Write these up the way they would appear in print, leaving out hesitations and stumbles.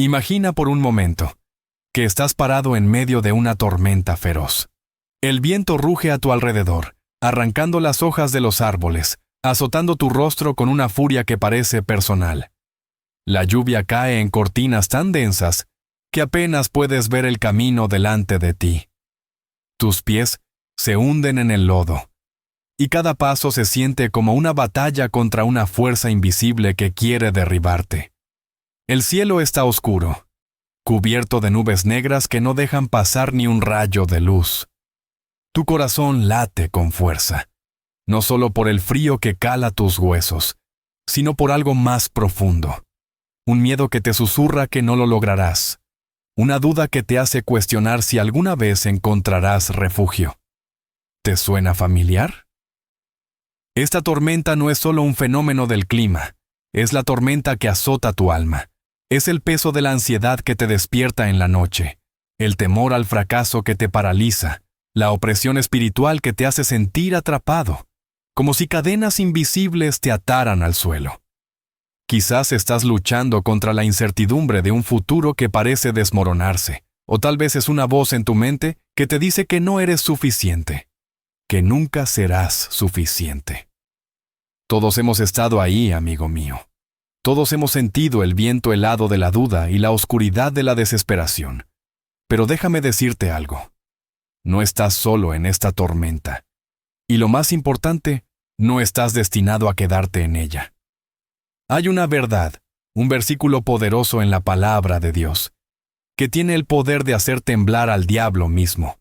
Imagina por un momento que estás parado en medio de una tormenta feroz. El viento ruge a tu alrededor, arrancando las hojas de los árboles, azotando tu rostro con una furia que parece personal. La lluvia cae en cortinas tan densas que apenas puedes ver el camino delante de ti. Tus pies se hunden en el lodo, y cada paso se siente como una batalla contra una fuerza invisible que quiere derribarte. El cielo está oscuro, cubierto de nubes negras que no dejan pasar ni un rayo de luz. Tu corazón late con fuerza, no solo por el frío que cala tus huesos, sino por algo más profundo. Un miedo que te susurra que no lo lograrás. Una duda que te hace cuestionar si alguna vez encontrarás refugio. ¿Te suena familiar? Esta tormenta no es solo un fenómeno del clima, es la tormenta que azota tu alma. Es el peso de la ansiedad que te despierta en la noche, el temor al fracaso que te paraliza, la opresión espiritual que te hace sentir atrapado, como si cadenas invisibles te ataran al suelo. Quizás estás luchando contra la incertidumbre de un futuro que parece desmoronarse, o tal vez es una voz en tu mente que te dice que no eres suficiente, que nunca serás suficiente. Todos hemos estado ahí, amigo mío. Todos hemos sentido el viento helado de la duda y la oscuridad de la desesperación. Pero déjame decirte algo. No estás solo en esta tormenta. Y lo más importante, no estás destinado a quedarte en ella. Hay una verdad, un versículo poderoso en la palabra de Dios, que tiene el poder de hacer temblar al diablo mismo,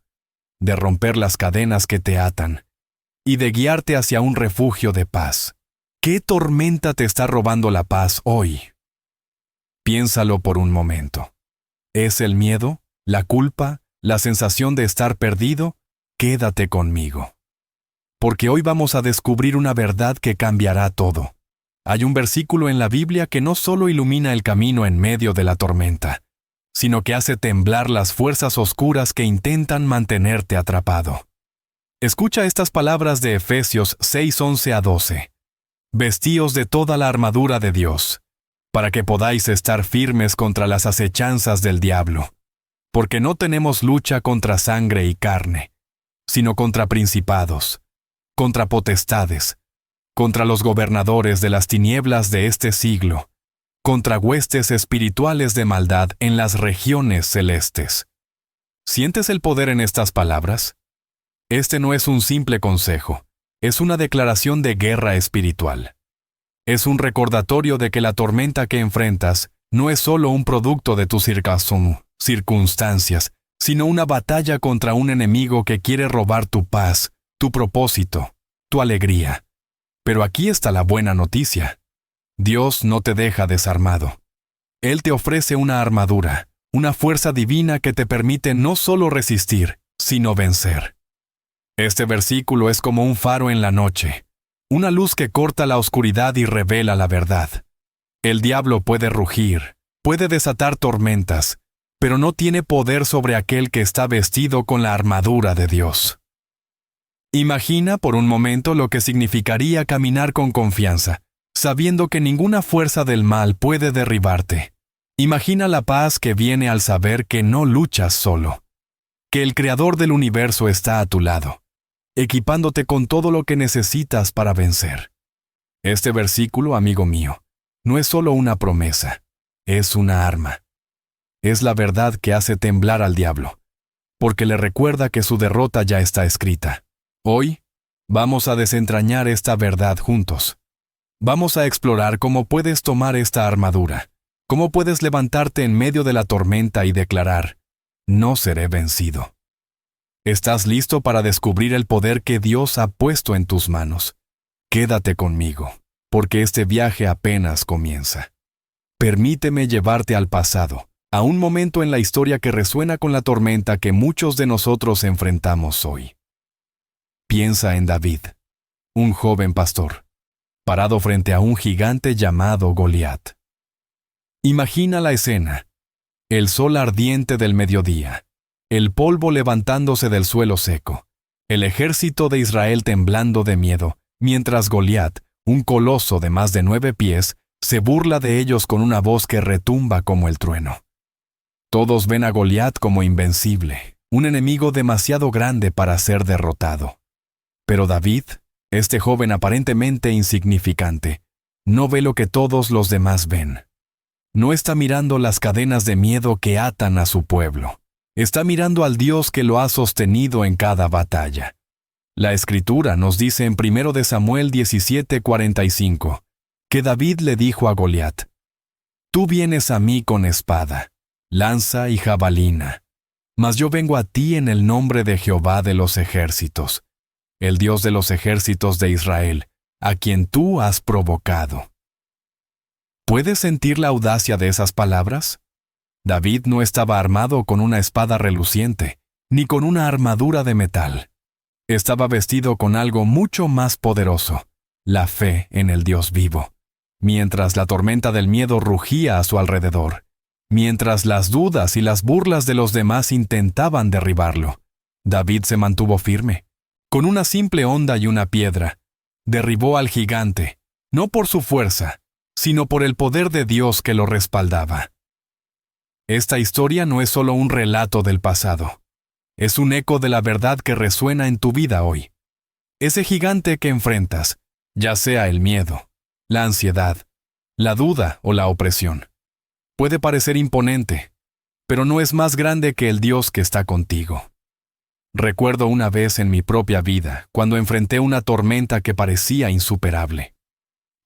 de romper las cadenas que te atan, y de guiarte hacia un refugio de paz. ¿Qué tormenta te está robando la paz hoy? Piénsalo por un momento. ¿Es el miedo, la culpa, la sensación de estar perdido? Quédate conmigo. Porque hoy vamos a descubrir una verdad que cambiará todo. Hay un versículo en la Biblia que no solo ilumina el camino en medio de la tormenta, sino que hace temblar las fuerzas oscuras que intentan mantenerte atrapado. Escucha estas palabras de Efesios 6:11-12. Vestíos de toda la armadura de Dios, para que podáis estar firmes contra las acechanzas del diablo, porque no tenemos lucha contra sangre y carne, sino contra principados, contra potestades, contra los gobernadores de las tinieblas de este siglo, contra huestes espirituales de maldad en las regiones celestes. ¿Sientes el poder en estas palabras? Este no es un simple consejo. Es una declaración de guerra espiritual. Es un recordatorio de que la tormenta que enfrentas no es solo un producto de tus circunstancias, sino una batalla contra un enemigo que quiere robar tu paz, tu propósito, tu alegría. Pero aquí está la buena noticia. Dios no te deja desarmado. Él te ofrece una armadura, una fuerza divina que te permite no solo resistir, sino vencer. Este versículo es como un faro en la noche, una luz que corta la oscuridad y revela la verdad. El diablo puede rugir, puede desatar tormentas, pero no tiene poder sobre aquel que está vestido con la armadura de Dios. Imagina por un momento lo que significaría caminar con confianza, sabiendo que ninguna fuerza del mal puede derribarte. Imagina la paz que viene al saber que no luchas solo, que el Creador del universo está a tu lado, equipándote con todo lo que necesitas para vencer. Este versículo, amigo mío, no es solo una promesa, es una arma. Es la verdad que hace temblar al diablo, porque le recuerda que su derrota ya está escrita. Hoy, vamos a desentrañar esta verdad juntos. Vamos a explorar cómo puedes tomar esta armadura, cómo puedes levantarte en medio de la tormenta y declarar, no seré vencido. ¿Estás listo para descubrir el poder que Dios ha puesto en tus manos? Quédate conmigo, porque este viaje apenas comienza. Permíteme llevarte al pasado, a un momento en la historia que resuena con la tormenta que muchos de nosotros enfrentamos hoy. Piensa en David, un joven pastor, parado frente a un gigante llamado Goliat. Imagina la escena: el sol ardiente del mediodía, el polvo levantándose del suelo seco, el ejército de Israel temblando de miedo, mientras Goliat, un coloso de más de 9 pies, se burla de ellos con una voz que retumba como el trueno. Todos ven a Goliat como invencible, un enemigo demasiado grande para ser derrotado. Pero David, este joven aparentemente insignificante, no ve lo que todos los demás ven. No está mirando las cadenas de miedo que atan a su pueblo. Está mirando al Dios que lo ha sostenido en cada batalla. La Escritura nos dice en 1 de Samuel 17:45 que David le dijo a Goliat: «Tú vienes a mí con espada, lanza y jabalina, mas yo vengo a ti en el nombre de Jehová de los ejércitos, el Dios de los ejércitos de Israel, a quien tú has provocado». ¿Puedes sentir la audacia de esas palabras? David no estaba armado con una espada reluciente, ni con una armadura de metal. Estaba vestido con algo mucho más poderoso, la fe en el Dios vivo. Mientras la tormenta del miedo rugía a su alrededor, mientras las dudas y las burlas de los demás intentaban derribarlo, David se mantuvo firme. Con una simple honda y una piedra, derribó al gigante, no por su fuerza, sino por el poder de Dios que lo respaldaba. Esta historia no es solo un relato del pasado. Es un eco de la verdad que resuena en tu vida hoy. Ese gigante que enfrentas, ya sea el miedo, la ansiedad, la duda o la opresión, puede parecer imponente, pero no es más grande que el Dios que está contigo. Recuerdo una vez en mi propia vida, cuando enfrenté una tormenta que parecía insuperable.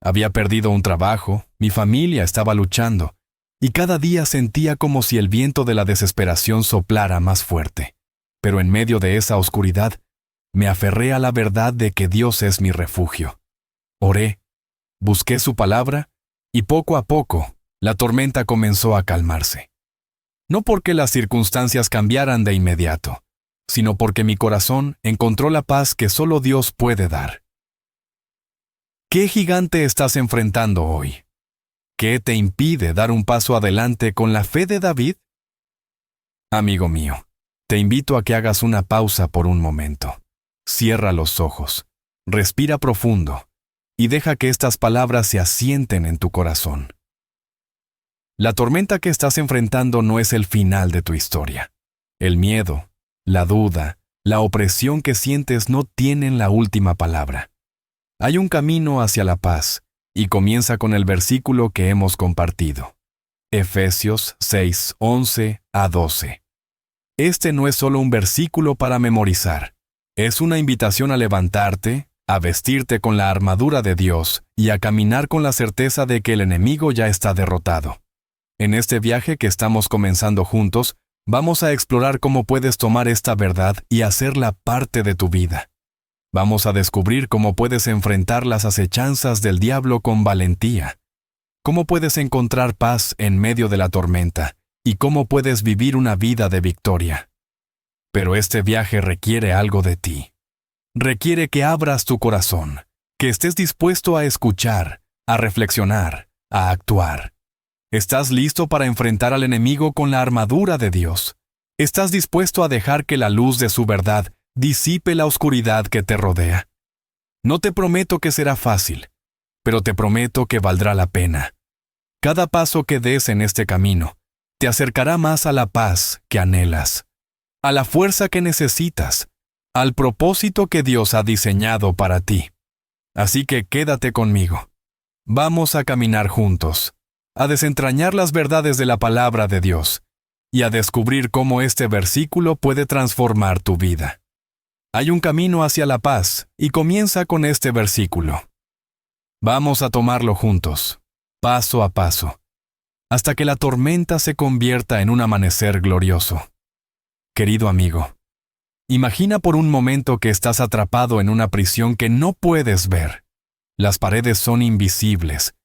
Había perdido un trabajo, mi familia estaba luchando, y cada día sentía como si el viento de la desesperación soplara más fuerte. Pero en medio de esa oscuridad, me aferré a la verdad de que Dios es mi refugio. Oré, busqué su palabra, y poco a poco, la tormenta comenzó a calmarse. No porque las circunstancias cambiaran de inmediato, sino porque mi corazón encontró la paz que solo Dios puede dar. ¿Qué gigante estás enfrentando hoy? ¿Qué te impide dar un paso adelante con la fe de David? Amigo mío, te invito a que hagas una pausa por un momento. Cierra los ojos, respira profundo y deja que estas palabras se asienten en tu corazón. La tormenta que estás enfrentando no es el final de tu historia. El miedo, la duda, la opresión que sientes no tienen la última palabra. Hay un camino hacia la paz, y comienza con el versículo que hemos compartido. Efesios 6:11-12. Este no es solo un versículo para memorizar. Es una invitación a levantarte, a vestirte con la armadura de Dios y a caminar con la certeza de que el enemigo ya está derrotado. En este viaje que estamos comenzando juntos, vamos a explorar cómo puedes tomar esta verdad y hacerla parte de tu vida. Vamos a descubrir cómo puedes enfrentar las acechanzas del diablo con valentía, cómo puedes encontrar paz en medio de la tormenta y cómo puedes vivir una vida de victoria. Pero este viaje requiere algo de ti. Requiere que abras tu corazón, que estés dispuesto a escuchar, a reflexionar, a actuar. ¿Estás listo para enfrentar al enemigo con la armadura de Dios? ¿Estás dispuesto a dejar que la luz de su verdad disipe la oscuridad que te rodea? No te prometo que será fácil, pero te prometo que valdrá la pena. Cada paso que des en este camino te acercará más a la paz que anhelas, a la fuerza que necesitas, al propósito que Dios ha diseñado para ti. Así que quédate conmigo. Vamos a caminar juntos, a desentrañar las verdades de la palabra de Dios y a descubrir cómo este versículo puede transformar tu vida. Hay un camino hacia la paz y comienza con este versículo. Vamos a tomarlo juntos, paso a paso, hasta que la tormenta se convierta en un amanecer glorioso. Querido amigo, imagina por un momento que estás atrapado en una prisión que no puedes ver. Las paredes son invisibles,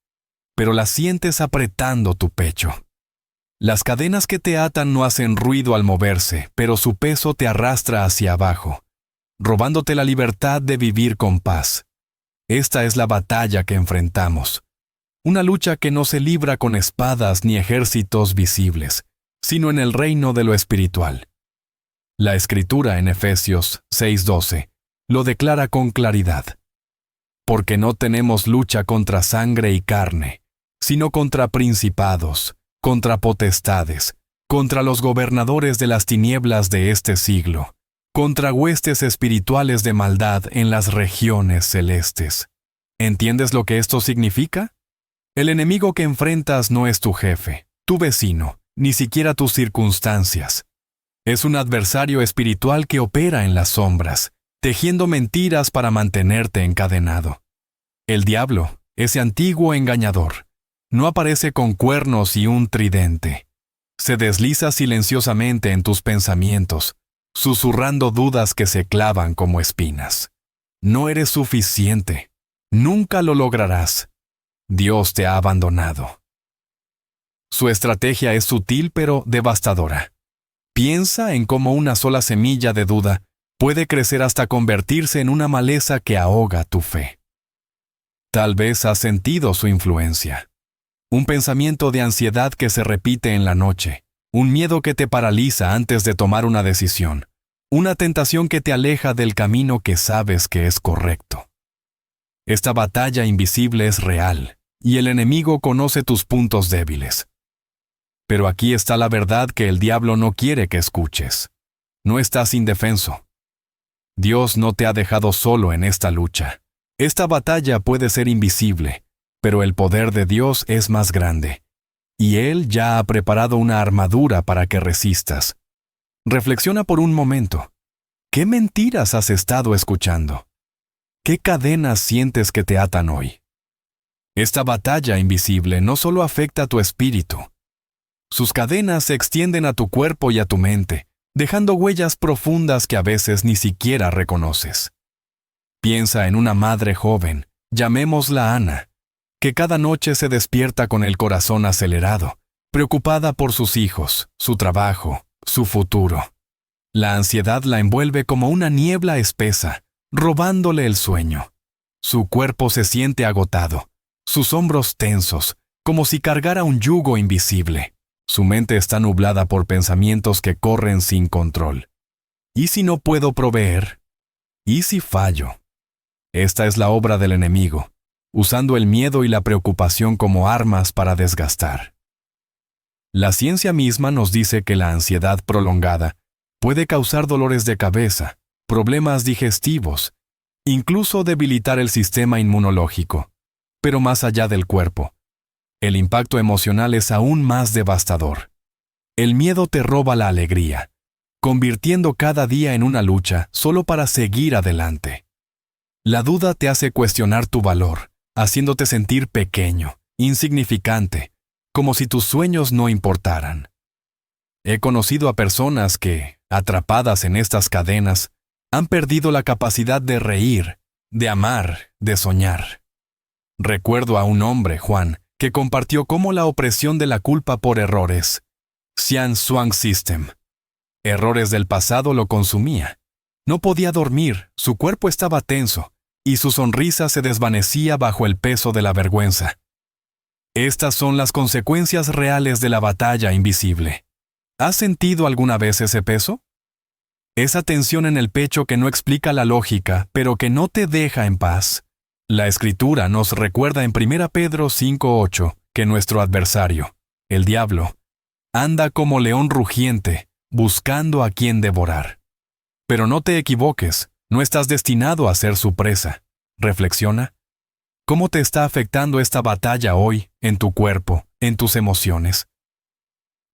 pero las sientes apretando tu pecho. Las cadenas que te atan no hacen ruido al moverse, pero su peso te arrastra hacia abajo, robándote la libertad de vivir con paz. Esta es la batalla que enfrentamos. Una lucha que no se libra con espadas ni ejércitos visibles, sino en el reino de lo espiritual. La Escritura en Efesios 6:12 lo declara con claridad. Porque no tenemos lucha contra sangre y carne, sino contra principados, contra potestades, contra los gobernadores de las tinieblas de este siglo, contra huestes espirituales de maldad en las regiones celestes. ¿Entiendes lo que esto significa? El enemigo que enfrentas no es tu jefe, tu vecino, ni siquiera tus circunstancias. Es un adversario espiritual que opera en las sombras, tejiendo mentiras para mantenerte encadenado. El diablo, ese antiguo engañador, no aparece con cuernos y un tridente. Se desliza silenciosamente en tus pensamientos, susurrando dudas que se clavan como espinas. No eres suficiente. Nunca lo lograrás. Dios te ha abandonado. Su estrategia es sutil pero devastadora. Piensa en cómo una sola semilla de duda puede crecer hasta convertirse en una maleza que ahoga tu fe. Tal vez has sentido su influencia. Un pensamiento de ansiedad que se repite en la noche, un miedo que te paraliza antes de tomar una decisión, una tentación que te aleja del camino que sabes que es correcto. Esta batalla invisible es real, y el enemigo conoce tus puntos débiles. Pero aquí está la verdad que el diablo no quiere que escuches. No estás indefenso. Dios no te ha dejado solo en esta lucha. Esta batalla puede ser invisible, pero el poder de Dios es más grande, y Él ya ha preparado una armadura para que resistas. Reflexiona por un momento. ¿Qué mentiras has estado escuchando? ¿Qué cadenas sientes que te atan hoy? Esta batalla invisible no solo afecta a tu espíritu. Sus cadenas se extienden a tu cuerpo y a tu mente, dejando huellas profundas que a veces ni siquiera reconoces. Piensa en una madre joven, llamémosla Ana, que cada noche se despierta con el corazón acelerado, preocupada por sus hijos, su trabajo, su futuro. La ansiedad la envuelve como una niebla espesa, robándole el sueño. Su cuerpo se siente agotado, sus hombros tensos, como si cargara un yugo invisible. Su mente está nublada por pensamientos que corren sin control. ¿Y si no puedo proveer? ¿Y si fallo? Esta es la obra del enemigo, usando el miedo y la preocupación como armas para desgastar. La ciencia misma nos dice que la ansiedad prolongada puede causar dolores de cabeza, problemas digestivos, incluso debilitar el sistema inmunológico. Pero más allá del cuerpo, el impacto emocional es aún más devastador. El miedo te roba la alegría, convirtiendo cada día en una lucha solo para seguir adelante. La duda te hace cuestionar tu valor, haciéndote sentir pequeño, insignificante, como si tus sueños no importaran. He conocido a personas que, atrapadas en estas cadenas, han perdido la capacidad de reír, de amar, de soñar. Recuerdo a un hombre, Juan, que compartió cómo la opresión de la culpa por errores, Xian Shuang System, errores del pasado lo consumía. No podía dormir, su cuerpo estaba tenso, y su sonrisa se desvanecía bajo el peso de la vergüenza. Estas son las consecuencias reales de la batalla invisible. ¿Has sentido alguna vez ese peso? Esa tensión en el pecho que no explica la lógica, pero que no te deja en paz. La Escritura nos recuerda en 1 Pedro 5:8 que nuestro adversario, el diablo, anda como león rugiente, buscando a quien devorar. Pero no te equivoques, no estás destinado a ser su presa. Reflexiona. ¿Cómo te está afectando esta batalla hoy, en tu cuerpo, en tus emociones?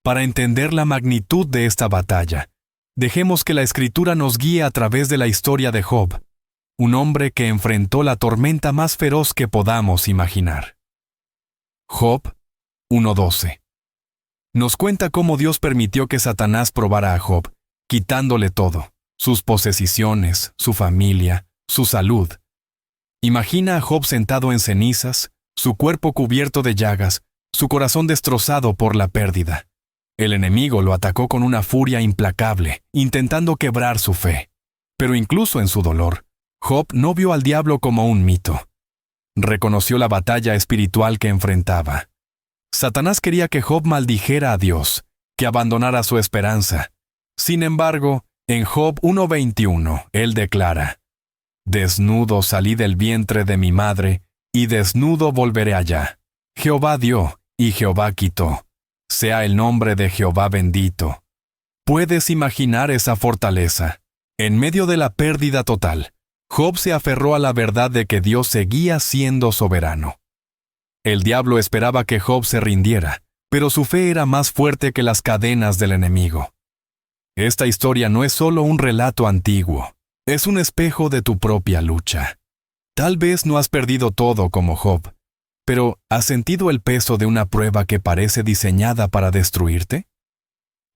Para entender la magnitud de esta batalla, dejemos que la Escritura nos guíe a través de la historia de Job, un hombre que enfrentó la tormenta más feroz que podamos imaginar. Job 1:12. Nos cuenta cómo Dios permitió que Satanás probara a Job, quitándole todo, sus posesiones, su familia, su salud. Imagina a Job sentado en cenizas, su cuerpo cubierto de llagas, su corazón destrozado por la pérdida. El enemigo lo atacó con una furia implacable, intentando quebrar su fe. Pero incluso en su dolor, Job no vio al diablo como un mito. Reconoció la batalla espiritual que enfrentaba. Satanás quería que Job maldijera a Dios, que abandonara su esperanza. Sin embargo, en Job 1:21, él declara: «Desnudo salí del vientre de mi madre, y desnudo volveré allá. Jehová dio, y Jehová quitó. Sea el nombre de Jehová bendito. ¿Puedes imaginar esa fortaleza? En medio de la pérdida total, Job se aferró a la verdad de que Dios seguía siendo soberano. El diablo esperaba que Job se rindiera, pero su fe era más fuerte que las cadenas del enemigo. Esta historia no es solo un relato antiguo, es un espejo de tu propia lucha. Tal vez no has perdido todo como Job, pero ¿has sentido el peso de una prueba que parece diseñada para destruirte?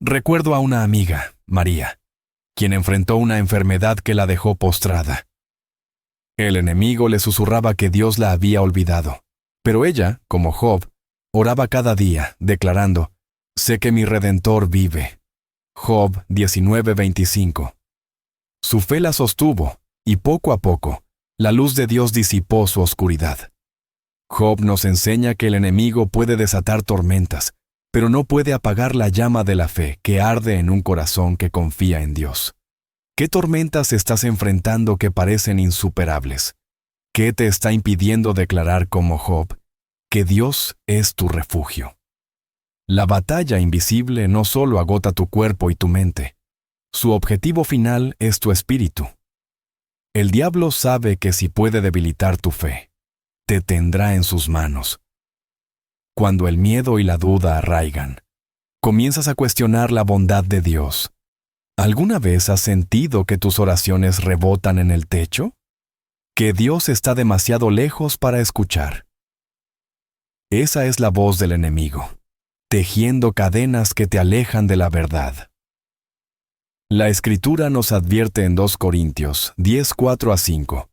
Recuerdo a una amiga, María, quien enfrentó una enfermedad que la dejó postrada. El enemigo le susurraba que Dios la había olvidado, pero ella, como Job, oraba cada día, declarando, «Sé que mi Redentor vive». Job 19:25. Su fe la sostuvo, y poco a poco, la luz de Dios disipó su oscuridad. Job nos enseña que el enemigo puede desatar tormentas, pero no puede apagar la llama de la fe que arde en un corazón que confía en Dios. ¿Qué tormentas estás enfrentando que parecen insuperables? ¿Qué te está impidiendo declarar como Job que Dios es tu refugio? La batalla invisible no solo agota tu cuerpo y tu mente. Su objetivo final es tu espíritu. El diablo sabe que si puede debilitar tu fe, te tendrá en sus manos. Cuando el miedo y la duda arraigan, comienzas a cuestionar la bondad de Dios. ¿Alguna vez has sentido que tus oraciones rebotan en el techo? ¿Que Dios está demasiado lejos para escuchar? Esa es la voz del enemigo, tejiendo cadenas que te alejan de la verdad. La Escritura nos advierte en 2 Corintios 10:4-5,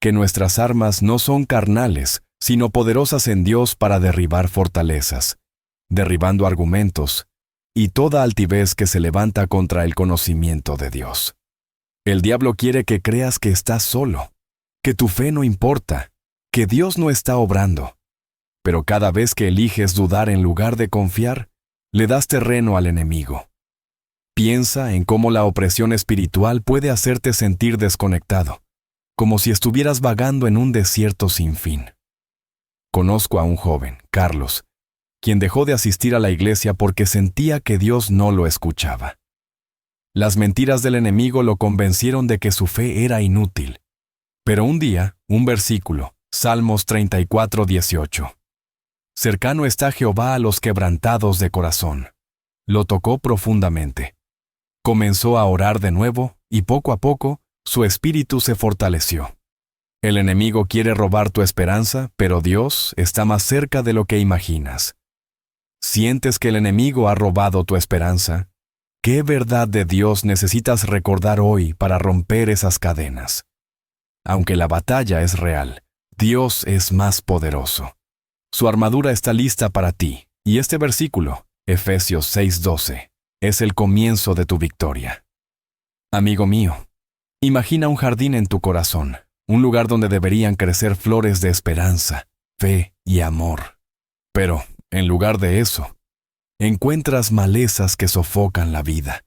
que nuestras armas no son carnales, sino poderosas en Dios para derribar fortalezas, derribando argumentos, y toda altivez que se levanta contra el conocimiento de Dios. El diablo quiere que creas que estás solo, que tu fe no importa, que Dios no está obrando. Pero cada vez que eliges dudar en lugar de confiar, le das terreno al enemigo. Piensa en cómo la opresión espiritual puede hacerte sentir desconectado, como si estuvieras vagando en un desierto sin fin. Conozco a un joven, Carlos, quien dejó de asistir a la iglesia porque sentía que Dios no lo escuchaba. Las mentiras del enemigo lo convencieron de que su fe era inútil. Pero un día, un versículo, Salmos 34:18. Cercano está Jehová a los quebrantados de corazón. Lo tocó profundamente. Comenzó a orar de nuevo y poco a poco su espíritu se fortaleció. El enemigo quiere robar tu esperanza, pero Dios está más cerca de lo que imaginas. ¿Sientes que el enemigo ha robado tu esperanza? ¿Qué verdad de Dios necesitas recordar hoy para romper esas cadenas? Aunque la batalla es real, Dios es más poderoso. Su armadura está lista para ti, y este versículo, Efesios 6:12, es el comienzo de tu victoria. Amigo mío, imagina un jardín en tu corazón, un lugar donde deberían crecer flores de esperanza, fe y amor. Pero, en lugar de eso, encuentras malezas que sofocan la vida,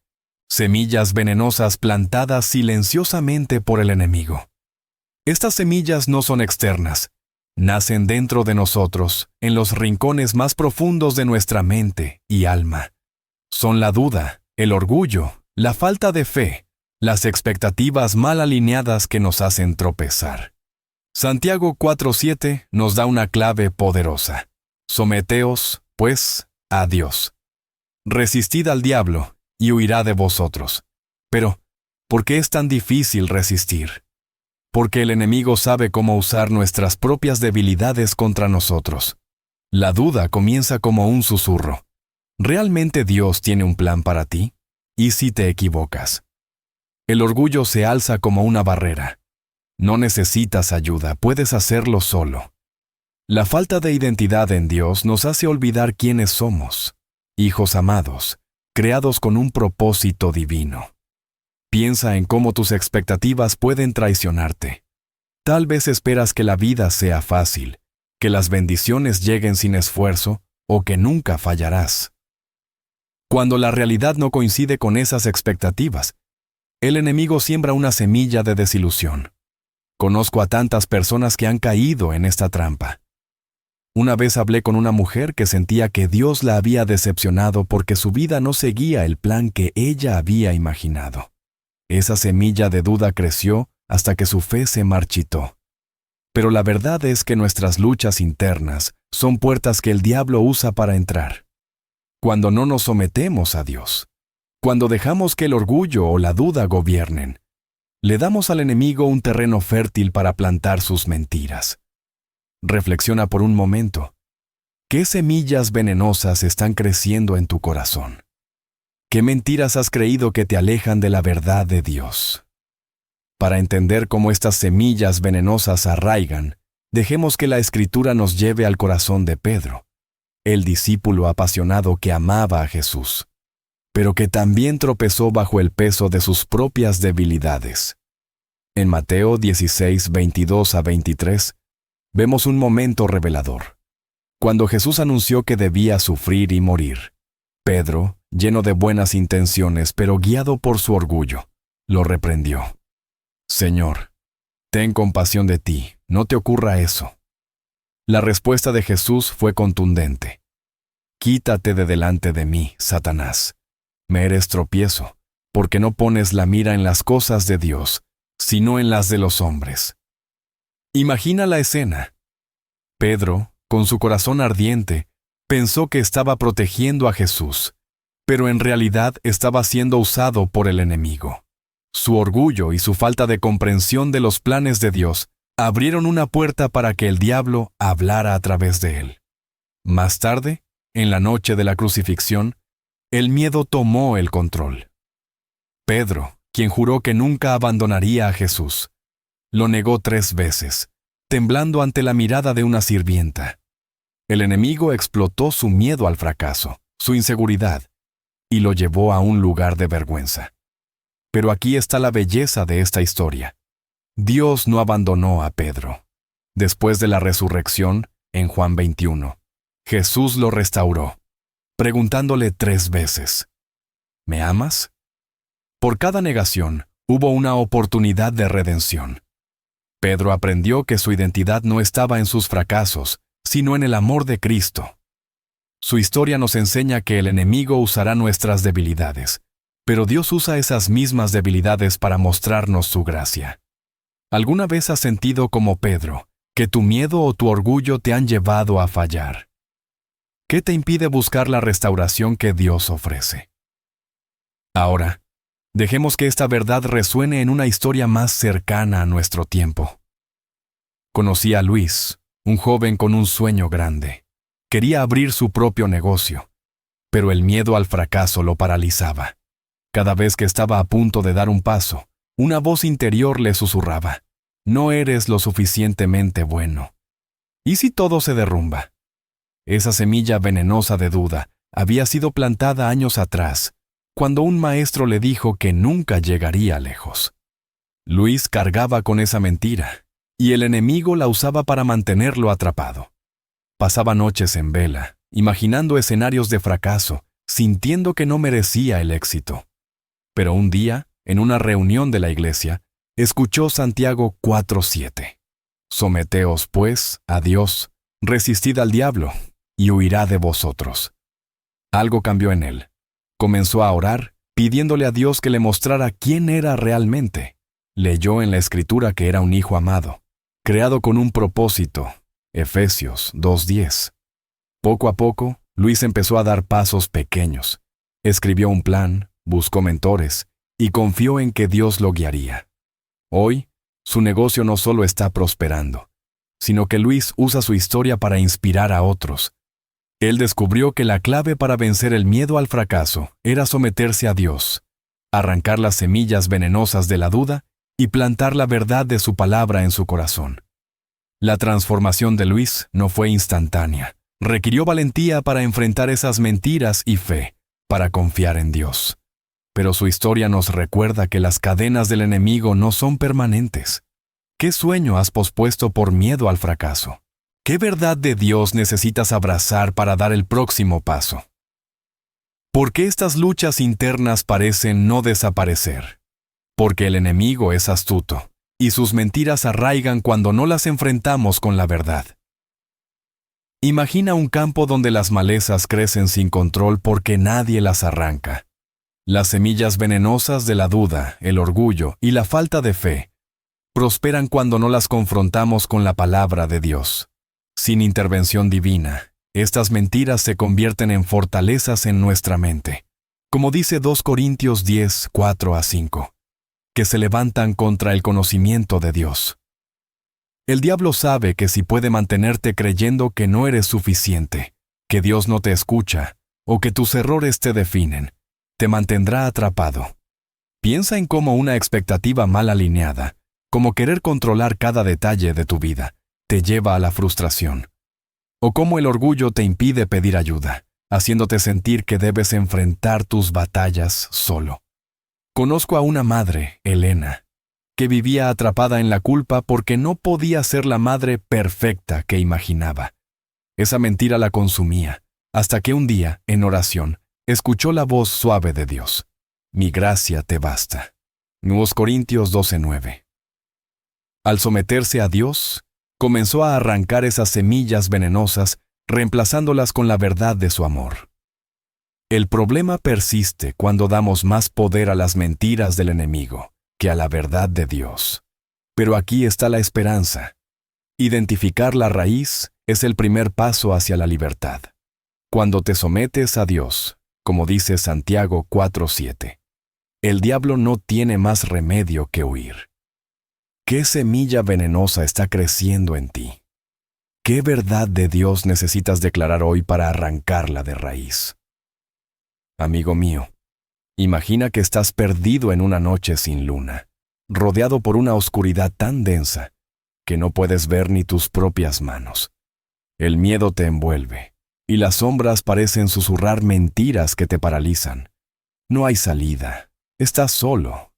semillas venenosas plantadas silenciosamente por el enemigo. Estas semillas no son externas, nacen dentro de nosotros, en los rincones más profundos de nuestra mente y alma. Son la duda, el orgullo, la falta de fe, las expectativas mal alineadas que nos hacen tropezar. Santiago 4:7 nos da una clave poderosa. Someteos, pues, a Dios. Resistid al diablo, y huirá de vosotros. Pero, ¿por qué es tan difícil resistir? Porque el enemigo sabe cómo usar nuestras propias debilidades contra nosotros. La duda comienza como un susurro. ¿Realmente Dios tiene un plan para ti? ¿Y si te equivocas? El orgullo se alza como una barrera. No necesitas ayuda, puedes hacerlo solo. La falta de identidad en Dios nos hace olvidar quiénes somos, hijos amados, creados con un propósito divino. Piensa en cómo tus expectativas pueden traicionarte. Tal vez esperas que la vida sea fácil, que las bendiciones lleguen sin esfuerzo o que nunca fallarás. Cuando la realidad no coincide con esas expectativas, el enemigo siembra una semilla de desilusión. Conozco a tantas personas que han caído en esta trampa. Una vez hablé con una mujer que sentía que Dios la había decepcionado porque su vida no seguía el plan que ella había imaginado. Esa semilla de duda creció hasta que su fe se marchitó. Pero la verdad es que nuestras luchas internas son puertas que el diablo usa para entrar. Cuando no nos sometemos a Dios, cuando dejamos que el orgullo o la duda gobiernen, le damos al enemigo un terreno fértil para plantar sus mentiras. Reflexiona por un momento. ¿Qué semillas venenosas están creciendo en tu corazón? ¿Qué mentiras has creído que te alejan de la verdad de Dios? Para entender cómo estas semillas venenosas arraigan, dejemos que la Escritura nos lleve al corazón de Pedro, el discípulo apasionado que amaba a Jesús, pero que también tropezó bajo el peso de sus propias debilidades. En Mateo 16, 22 a 23, vemos un momento revelador. Cuando Jesús anunció que debía sufrir y morir, Pedro, lleno de buenas intenciones pero guiado por su orgullo, lo reprendió. Señor, ten compasión de ti, no te ocurra eso. La respuesta de Jesús fue contundente. Quítate de delante de mí, Satanás. Me eres tropiezo, porque no pones la mira en las cosas de Dios, sino en las de los hombres. Imagina la escena. Pedro, con su corazón ardiente, pensó que estaba protegiendo a Jesús, pero en realidad estaba siendo usado por el enemigo. Su orgullo y su falta de comprensión de los planes de Dios abrieron una puerta para que el diablo hablara a través de él. Más tarde, en la noche de la crucifixión, el miedo tomó el control. Pedro, quien juró que nunca abandonaría a Jesús, lo negó 3 veces, temblando ante la mirada de una sirvienta. El enemigo explotó su miedo al fracaso, su inseguridad, y lo llevó a un lugar de vergüenza. Pero aquí está la belleza de esta historia. Dios no abandonó a Pedro. Después de la resurrección, en Juan 21, Jesús lo restauró, preguntándole 3 veces, ¿me amas? Por cada negación, hubo una oportunidad de redención. Pedro aprendió que su identidad no estaba en sus fracasos, sino en el amor de Cristo. Su historia nos enseña que el enemigo usará nuestras debilidades, pero Dios usa esas mismas debilidades para mostrarnos su gracia. ¿Alguna vez has sentido como Pedro, que tu miedo o tu orgullo te han llevado a fallar? ¿Qué te impide buscar la restauración que Dios ofrece? Ahora, dejemos que esta verdad resuene en una historia más cercana a nuestro tiempo. Conocí a Luis, un joven con un sueño grande. Quería abrir su propio negocio, pero el miedo al fracaso lo paralizaba. Cada vez que estaba a punto de dar un paso, una voz interior le susurraba, «No eres lo suficientemente bueno». ¿Y si todo se derrumba? Esa semilla venenosa de duda había sido plantada años atrás, cuando un maestro le dijo que nunca llegaría lejos. Luis cargaba con esa mentira, y el enemigo la usaba para mantenerlo atrapado. Pasaba noches en vela, imaginando escenarios de fracaso, sintiendo que no merecía el éxito. Pero un día, en una reunión de la iglesia, escuchó Santiago 4:7. Someteos, pues, a Dios, resistid al diablo, y huirá de vosotros. Algo cambió en él. Comenzó a orar, pidiéndole a Dios que le mostrara quién era realmente. Leyó en la Escritura que era un hijo amado, creado con un propósito, Efesios 2:10. Poco a poco, Luis empezó a dar pasos pequeños. Escribió un plan, buscó mentores, y confió en que Dios lo guiaría. Hoy, su negocio no solo está prosperando, sino que Luis usa su historia para inspirar a otros. Él descubrió que la clave para vencer el miedo al fracaso era someterse a Dios, arrancar las semillas venenosas de la duda y plantar la verdad de su palabra en su corazón. La transformación de Luis no fue instantánea. Requirió valentía para enfrentar esas mentiras y fe, para confiar en Dios. Pero su historia nos recuerda que las cadenas del enemigo no son permanentes. ¿Qué sueño has pospuesto por miedo al fracaso? ¿Qué verdad de Dios necesitas abrazar para dar el próximo paso? ¿Por qué estas luchas internas parecen no desaparecer? Porque el enemigo es astuto, y sus mentiras arraigan cuando no las enfrentamos con la verdad. Imagina un campo donde las malezas crecen sin control porque nadie las arranca. Las semillas venenosas de la duda, el orgullo y la falta de fe prosperan cuando no las confrontamos con la palabra de Dios. Sin intervención divina, estas mentiras se convierten en fortalezas en nuestra mente. Como dice 2 Corintios 10, 4-5, que se levantan contra el conocimiento de Dios. El diablo sabe que si puede mantenerte creyendo que no eres suficiente, que Dios no te escucha, o que tus errores te definen, te mantendrá atrapado. Piensa en cómo una expectativa mal alineada, como querer controlar cada detalle de tu vida, te lleva a la frustración. O cómo el orgullo te impide pedir ayuda, haciéndote sentir que debes enfrentar tus batallas solo. Conozco a una madre, Elena, que vivía atrapada en la culpa porque no podía ser la madre perfecta que imaginaba. Esa mentira la consumía, hasta que un día, en oración, escuchó la voz suave de Dios. Mi gracia te basta. 2 Corintios 12:9. Al someterse a Dios, comenzó a arrancar esas semillas venenosas, reemplazándolas con la verdad de su amor. El problema persiste cuando damos más poder a las mentiras del enemigo que a la verdad de Dios. Pero aquí está la esperanza. Identificar la raíz es el primer paso hacia la libertad. Cuando te sometes a Dios, como dice Santiago 4:7, el diablo no tiene más remedio que huir. ¿Qué semilla venenosa está creciendo en ti? ¿Qué verdad de Dios necesitas declarar hoy para arrancarla de raíz? Amigo mío, imagina que estás perdido en una noche sin luna, rodeado por una oscuridad tan densa que no puedes ver ni tus propias manos. El miedo te envuelve, y las sombras parecen susurrar mentiras que te paralizan. No hay salida, estás solo.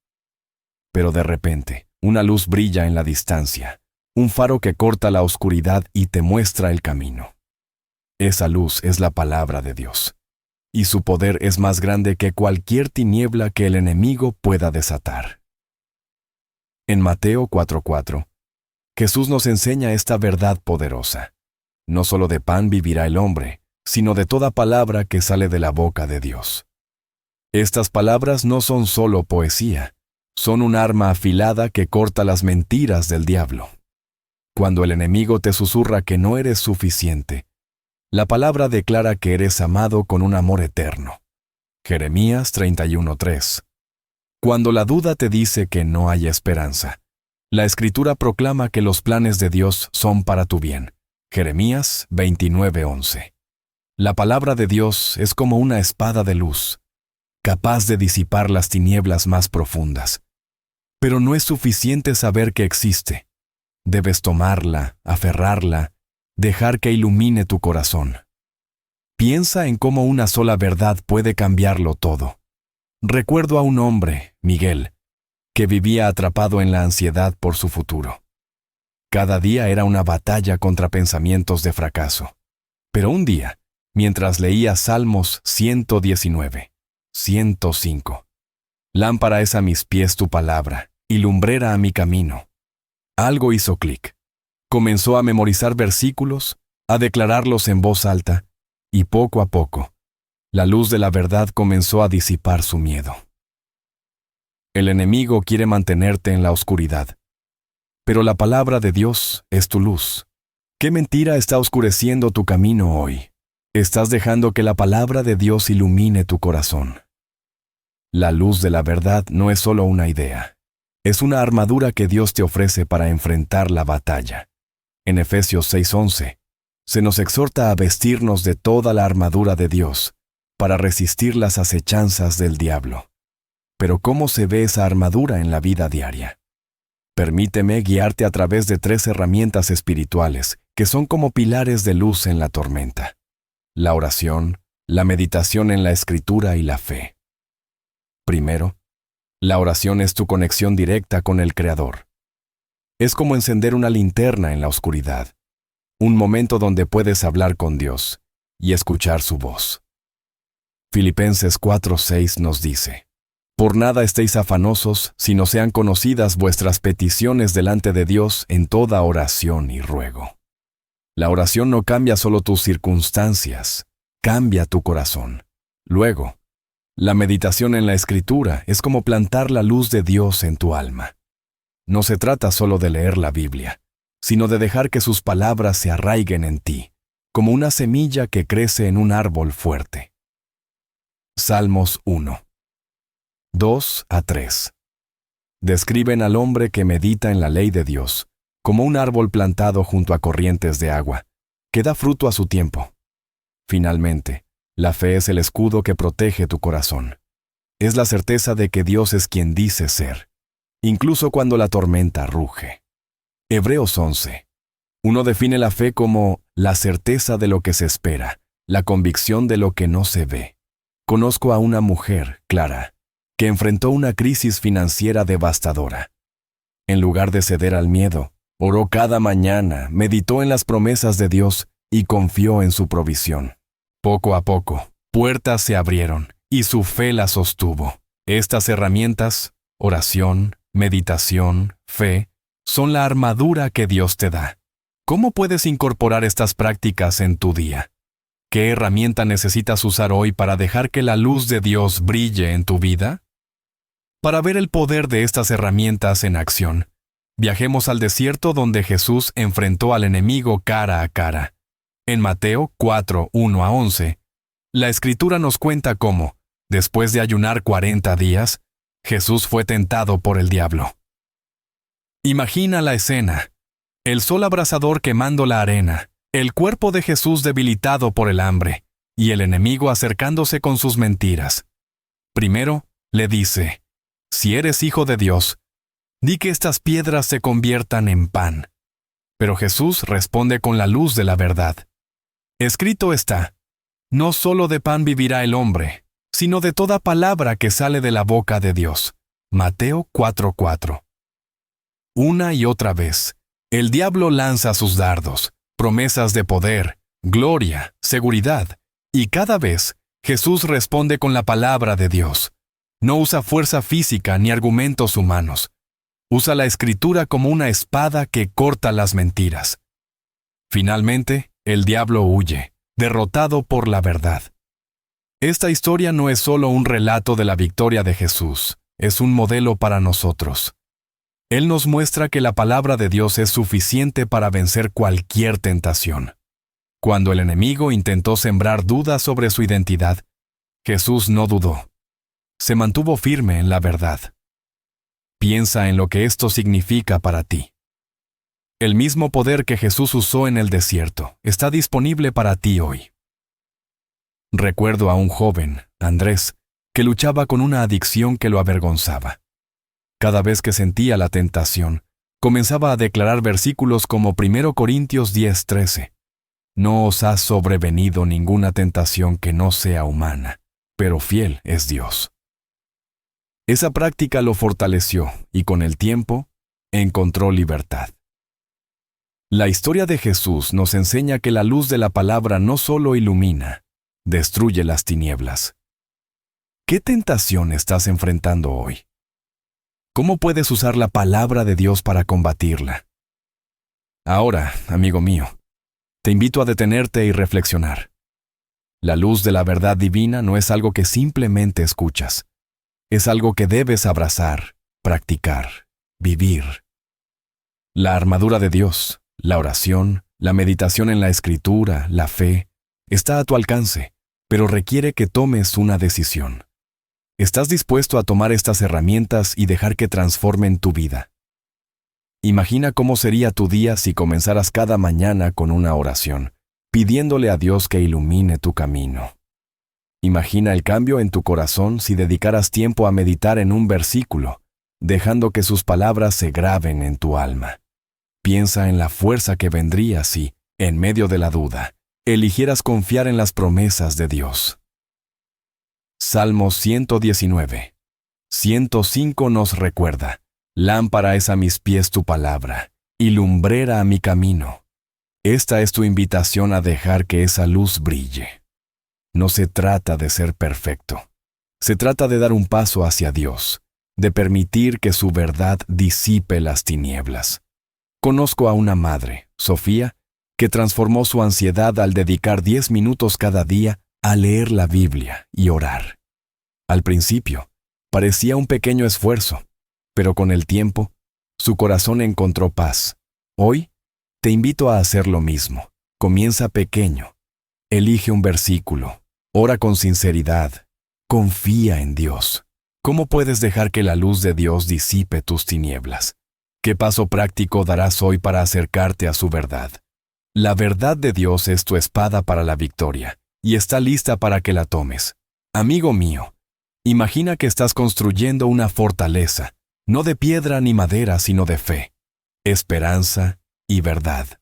Pero de repente, una luz brilla en la distancia, un faro que corta la oscuridad y te muestra el camino. Esa luz es la palabra de Dios, y su poder es más grande que cualquier tiniebla que el enemigo pueda desatar. En Mateo 4:4, Jesús nos enseña esta verdad poderosa. No solo de pan vivirá el hombre, sino de toda palabra que sale de la boca de Dios. Estas palabras no son solo poesía, son un arma afilada que corta las mentiras del diablo. Cuando el enemigo te susurra que no eres suficiente, la palabra declara que eres amado con un amor eterno. Jeremías 31:3. Cuando la duda te dice que no hay esperanza, la Escritura proclama que los planes de Dios son para tu bien. Jeremías 29:11. La palabra de Dios es como una espada de luz, capaz de disipar las tinieblas más profundas. Pero no es suficiente saber que existe. Debes tomarla, aferrarla, dejar que ilumine tu corazón. Piensa en cómo una sola verdad puede cambiarlo todo. Recuerdo a un hombre, Miguel, que vivía atrapado en la ansiedad por su futuro. Cada día era una batalla contra pensamientos de fracaso. Pero un día, mientras leía Salmos 119, 105, lámpara es a mis pies tu palabra, y lumbrera a mi camino. Algo hizo clic. Comenzó a memorizar versículos, a declararlos en voz alta, y poco a poco, la luz de la verdad comenzó a disipar su miedo. El enemigo quiere mantenerte en la oscuridad, pero la palabra de Dios es tu luz. ¿Qué mentira está oscureciendo tu camino hoy? Estás dejando que la palabra de Dios ilumine tu corazón. La luz de la verdad no es solo una idea. Es una armadura que Dios te ofrece para enfrentar la batalla. En Efesios 6:11, se nos exhorta a vestirnos de toda la armadura de Dios para resistir las acechanzas del diablo. Pero ¿cómo se ve esa armadura en la vida diaria? Permíteme guiarte a través de 3 herramientas espirituales que son como pilares de luz en la tormenta: la oración, la meditación en la Escritura y la fe. Primero, la oración es tu conexión directa con el Creador. Es como encender una linterna en la oscuridad, un momento donde puedes hablar con Dios y escuchar su voz. Filipenses 4:6 nos dice: Por nada estéis afanosos, sino sean conocidas vuestras peticiones delante de Dios en toda oración y ruego. La oración no cambia solo tus circunstancias, cambia tu corazón. Luego, la meditación en la Escritura es como plantar la luz de Dios en tu alma. No se trata solo de leer la Biblia, sino de dejar que sus palabras se arraiguen en ti, como una semilla que crece en un árbol fuerte. Salmos 1. 2-3. Describen al hombre que medita en la ley de Dios, como un árbol plantado junto a corrientes de agua, que da fruto a su tiempo. Finalmente, la fe es el escudo que protege tu corazón. Es la certeza de que Dios es quien dice ser, incluso cuando la tormenta ruge. Hebreos 11. Uno define la fe como la certeza de lo que se espera, la convicción de lo que no se ve. Conozco a una mujer, Clara, que enfrentó una crisis financiera devastadora. En lugar de ceder al miedo, oró cada mañana, meditó en las promesas de Dios y confió en su provisión. Poco a poco, puertas se abrieron y su fe la sostuvo. Estas herramientas, oración, meditación, fe, son la armadura que Dios te da. ¿Cómo puedes incorporar estas prácticas en tu día? ¿Qué herramienta necesitas usar hoy para dejar que la luz de Dios brille en tu vida? Para ver el poder de estas herramientas en acción, viajemos al desierto donde Jesús enfrentó al enemigo cara a cara. En Mateo 4:1-11, la Escritura nos cuenta cómo, después de ayunar 40 días, Jesús fue tentado por el diablo. Imagina la escena: el sol abrasador quemando la arena, el cuerpo de Jesús debilitado por el hambre, y el enemigo acercándose con sus mentiras. Primero, le dice: si eres hijo de Dios, di que estas piedras se conviertan en pan. Pero Jesús responde con la luz de la verdad. Escrito está: no solo de pan vivirá el hombre, sino de toda palabra que sale de la boca de Dios. Mateo 4:4. Una y otra vez, el diablo lanza sus dardos, promesas de poder, gloria, seguridad, y cada vez Jesús responde con la palabra de Dios. No usa fuerza física ni argumentos humanos. Usa la Escritura como una espada que corta las mentiras. Finalmente, el diablo huye, derrotado por la verdad. Esta historia no es solo un relato de la victoria de Jesús, es un modelo para nosotros. Él nos muestra que la palabra de Dios es suficiente para vencer cualquier tentación. Cuando el enemigo intentó sembrar dudas sobre su identidad, Jesús no dudó. Se mantuvo firme en la verdad. Piensa en lo que esto significa para ti. El mismo poder que Jesús usó en el desierto está disponible para ti hoy. Recuerdo a un joven, Andrés, que luchaba con una adicción que lo avergonzaba. Cada vez que sentía la tentación, comenzaba a declarar versículos como 1 Corintios 10:13. No os ha sobrevenido ninguna tentación que no sea humana, pero fiel es Dios. Esa práctica lo fortaleció y con el tiempo encontró libertad. La historia de Jesús nos enseña que la luz de la palabra no solo ilumina, destruye las tinieblas. ¿Qué tentación estás enfrentando hoy? ¿Cómo puedes usar la palabra de Dios para combatirla? Ahora, amigo mío, te invito a detenerte y reflexionar. La luz de la verdad divina no es algo que simplemente escuchas. Es algo que debes abrazar, practicar, vivir. La armadura de Dios, la oración, la meditación en la Escritura, la fe, está a tu alcance, pero requiere que tomes una decisión. ¿Estás dispuesto a tomar estas herramientas y dejar que transformen tu vida? Imagina cómo sería tu día si comenzaras cada mañana con una oración, pidiéndole a Dios que ilumine tu camino. Imagina el cambio en tu corazón si dedicaras tiempo a meditar en un versículo, dejando que sus palabras se graben en tu alma. Piensa en la fuerza que vendría si, en medio de la duda, eligieras confiar en las promesas de Dios. Salmo 119. 105 nos recuerda: lámpara es a mis pies tu palabra, y lumbrera a mi camino. Esta es tu invitación a dejar que esa luz brille. No se trata de ser perfecto. Se trata de dar un paso hacia Dios, de permitir que su verdad disipe las tinieblas. Conozco a una madre, Sofía, que transformó su ansiedad al dedicar 10 minutos cada día a leer la Biblia y orar. Al principio, parecía un pequeño esfuerzo, pero con el tiempo, su corazón encontró paz. Hoy, te invito a hacer lo mismo. Comienza pequeño. Elige un versículo. Ora con sinceridad. Confía en Dios. ¿Cómo puedes dejar que la luz de Dios disipe tus tinieblas? ¿Qué paso práctico darás hoy para acercarte a su verdad? La verdad de Dios es tu espada para la victoria, y está lista para que la tomes. Amigo mío, imagina que estás construyendo una fortaleza, no de piedra ni madera, sino de fe, esperanza y verdad.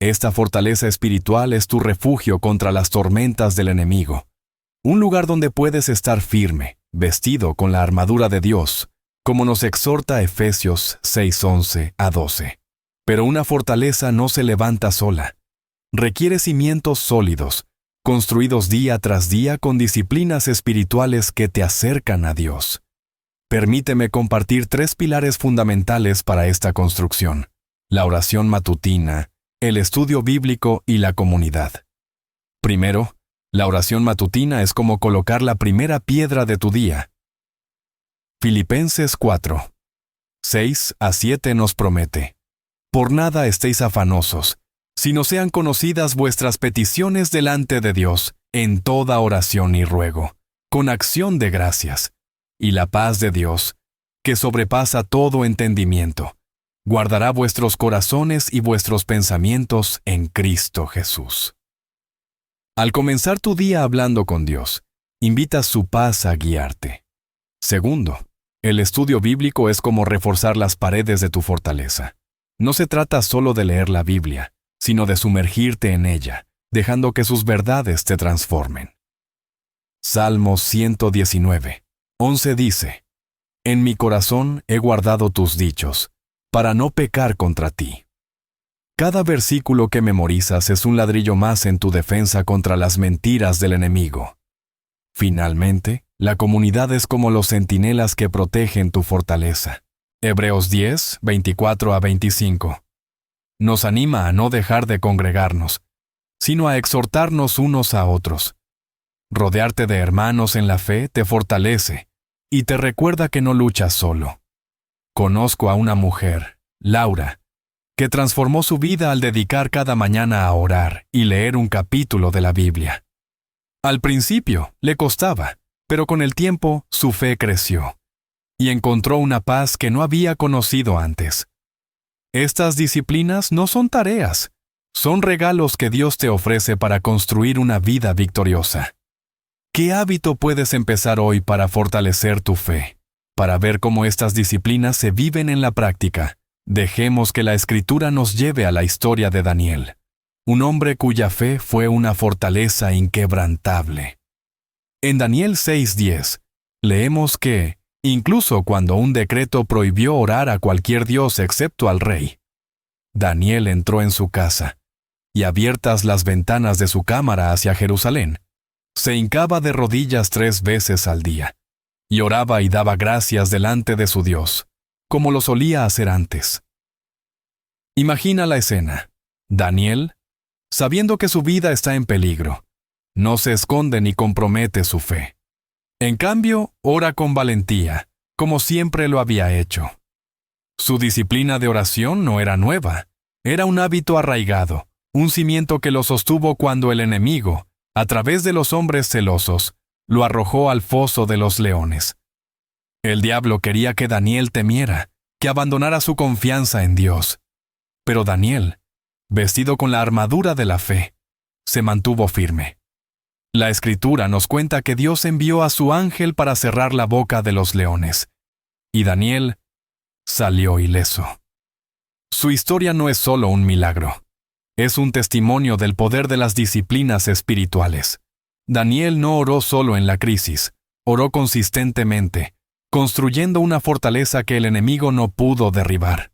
Esta fortaleza espiritual es tu refugio contra las tormentas del enemigo, un lugar donde puedes estar firme, vestido con la armadura de Dios, como nos exhorta Efesios 6:11 a 12. Pero una fortaleza no se levanta sola. Requiere cimientos sólidos, construidos día tras día con disciplinas espirituales que te acercan a Dios. Permíteme compartir 3 pilares fundamentales para esta construcción: la oración matutina, el estudio bíblico y la comunidad. Primero, la oración matutina es como colocar la primera piedra de tu día. Filipenses 4, 6 a 7 nos promete: por nada estéis afanosos, sino sean conocidas vuestras peticiones delante de Dios, en toda oración y ruego, con acción de gracias. Y la paz de Dios, que sobrepasa todo entendimiento, guardará vuestros corazones y vuestros pensamientos en Cristo Jesús. Al comenzar tu día hablando con Dios, invita su paz a guiarte. Segundo, el estudio bíblico es como reforzar las paredes de tu fortaleza. No se trata solo de leer la Biblia, sino de sumergirte en ella, dejando que sus verdades te transformen. Salmos 119, 11 dice: en mi corazón he guardado tus dichos, para no pecar contra ti. Cada versículo que memorizas es un ladrillo más en tu defensa contra las mentiras del enemigo. Finalmente, la comunidad es como los centinelas que protegen tu fortaleza. Hebreos 10, 24 a 25. Nos anima a no dejar de congregarnos, sino a exhortarnos unos a otros. Rodearte de hermanos en la fe te fortalece y te recuerda que no luchas solo. Conozco a una mujer, Laura, que transformó su vida al dedicar cada mañana a orar y leer un capítulo de la Biblia. Al principio le costaba, pero con el tiempo su fe creció y encontró una paz que no había conocido antes. Estas disciplinas no son tareas, son regalos que Dios te ofrece para construir una vida victoriosa. ¿Qué hábito puedes empezar hoy para fortalecer tu fe? Para ver cómo estas disciplinas se viven en la práctica, dejemos que la Escritura nos lleve a la historia de Daniel, un hombre cuya fe fue una fortaleza inquebrantable. En Daniel 6:10, leemos que, incluso cuando un decreto prohibió orar a cualquier dios excepto al rey, Daniel entró en su casa, y abiertas las ventanas de su cámara hacia Jerusalén, se hincaba de rodillas 3 veces al día, y oraba y daba gracias delante de su Dios, como lo solía hacer antes. Imagina la escena. Daniel, sabiendo que su vida está en peligro, no se esconde ni compromete su fe. En cambio, ora con valentía, como siempre lo había hecho. Su disciplina de oración no era nueva, era un hábito arraigado, un cimiento que lo sostuvo cuando el enemigo, a través de los hombres celosos, lo arrojó al foso de los leones. El diablo quería que Daniel temiera, que abandonara su confianza en Dios. Pero Daniel, vestido con la armadura de la fe, se mantuvo firme. La Escritura nos cuenta que Dios envió a su ángel para cerrar la boca de los leones, y Daniel salió ileso. Su historia no es solo un milagro, es un testimonio del poder de las disciplinas espirituales. Daniel no oró solo en la crisis, oró consistentemente, construyendo una fortaleza que el enemigo no pudo derribar.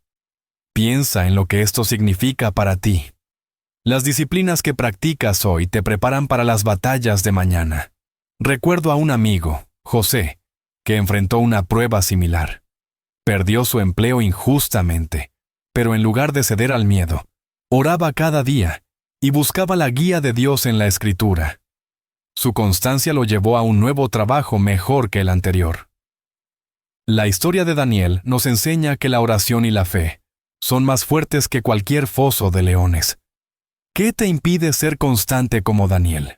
Piensa en lo que esto significa para ti. Las disciplinas que practicas hoy te preparan para las batallas de mañana. Recuerdo a un amigo, José, que enfrentó una prueba similar. Perdió su empleo injustamente, pero en lugar de ceder al miedo, Oraba cada día y buscaba la guía de Dios en la Escritura. Su constancia lo llevó a un nuevo trabajo mejor que el anterior. La historia de Daniel nos enseña que la oración y la fe son más fuertes que cualquier foso de leones. ¿Qué te impide ser constante como Daniel?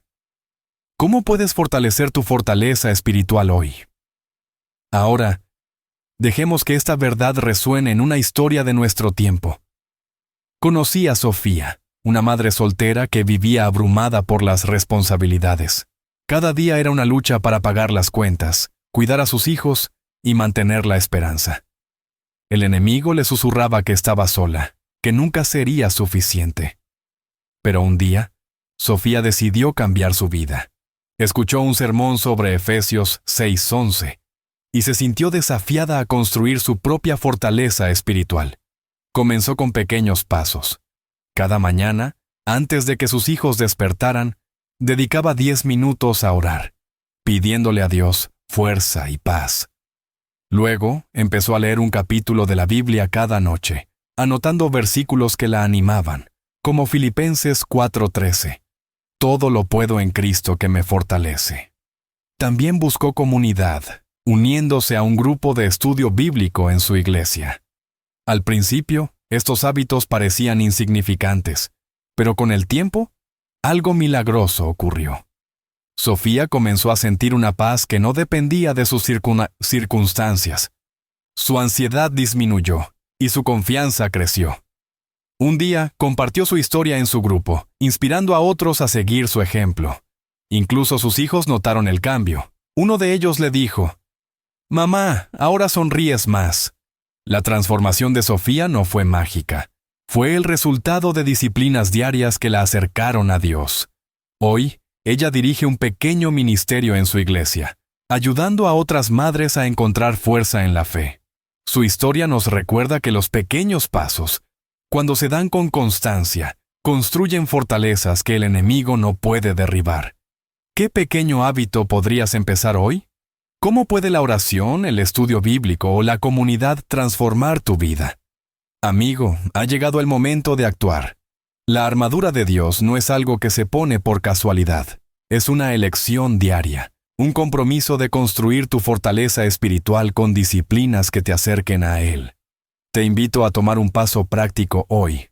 ¿Cómo puedes fortalecer tu fortaleza espiritual hoy? Ahora, dejemos que esta verdad resuene en una historia de nuestro tiempo. Conocí a Sofía, una madre soltera que vivía abrumada por las responsabilidades. Cada día era una lucha para pagar las cuentas, cuidar a sus hijos y mantener la esperanza. El enemigo le susurraba que estaba sola, que nunca sería suficiente. Pero un día, Sofía decidió cambiar su vida. Escuchó un sermón sobre Efesios 6:11 y se sintió desafiada a construir su propia fortaleza espiritual. Comenzó con pequeños pasos. Cada mañana, antes de que sus hijos despertaran, dedicaba 10 minutos a orar, pidiéndole a Dios fuerza y paz. Luego, empezó a leer un capítulo de la Biblia cada noche, anotando versículos que la animaban, como Filipenses 4:13. Todo lo puedo en Cristo que me fortalece. También buscó comunidad, uniéndose a un grupo de estudio bíblico en su iglesia. Al principio, estos hábitos parecían insignificantes, pero con el tiempo, algo milagroso ocurrió. Sofía comenzó a sentir una paz que no dependía de sus circunstancias. Su ansiedad disminuyó y su confianza creció. Un día compartió su historia en su grupo, inspirando a otros a seguir su ejemplo. Incluso sus hijos notaron el cambio. Uno de ellos le dijo: «Mamá, ahora sonríes más». La transformación de Sofía no fue mágica. Fue el resultado de disciplinas diarias que la acercaron a Dios. Hoy, ella dirige un pequeño ministerio en su iglesia, ayudando a otras madres a encontrar fuerza en la fe. Su historia nos recuerda que los pequeños pasos, cuando se dan con constancia, construyen fortalezas que el enemigo no puede derribar. ¿Qué pequeño hábito podrías empezar hoy? ¿Cómo puede la oración, el estudio bíblico o la comunidad transformar tu vida? Amigo, ha llegado el momento de actuar. La armadura de Dios no es algo que se pone por casualidad. Es una elección diaria, un compromiso de construir tu fortaleza espiritual con disciplinas que te acerquen a Él. Te invito a tomar un paso práctico hoy.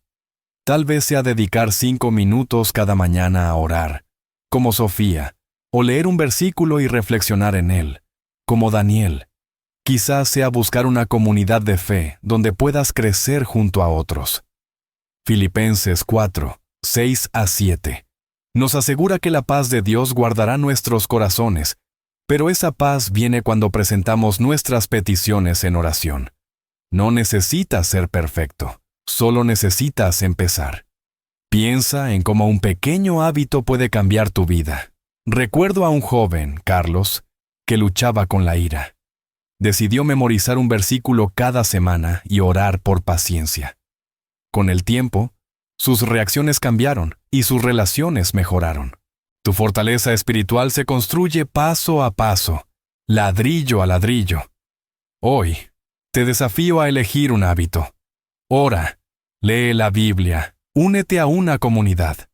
Tal vez sea dedicar 5 minutos cada mañana a orar, como Sofía, o leer un versículo y reflexionar en él, como Daniel. Quizás sea buscar una comunidad de fe donde puedas crecer junto a otros. Filipenses 4:6-7 nos asegura que la paz de Dios guardará nuestros corazones, pero esa paz viene cuando presentamos nuestras peticiones en oración. No necesitas ser perfecto, solo necesitas empezar. Piensa en cómo un pequeño hábito puede cambiar tu vida. Recuerdo a un joven, Carlos, que luchaba con la ira. Decidió memorizar un versículo cada semana y orar por paciencia. Con el tiempo, sus reacciones cambiaron y sus relaciones mejoraron. Tu fortaleza espiritual se construye paso a paso, ladrillo a ladrillo. Hoy, te desafío a elegir un hábito. Ora, lee la Biblia, únete a una comunidad.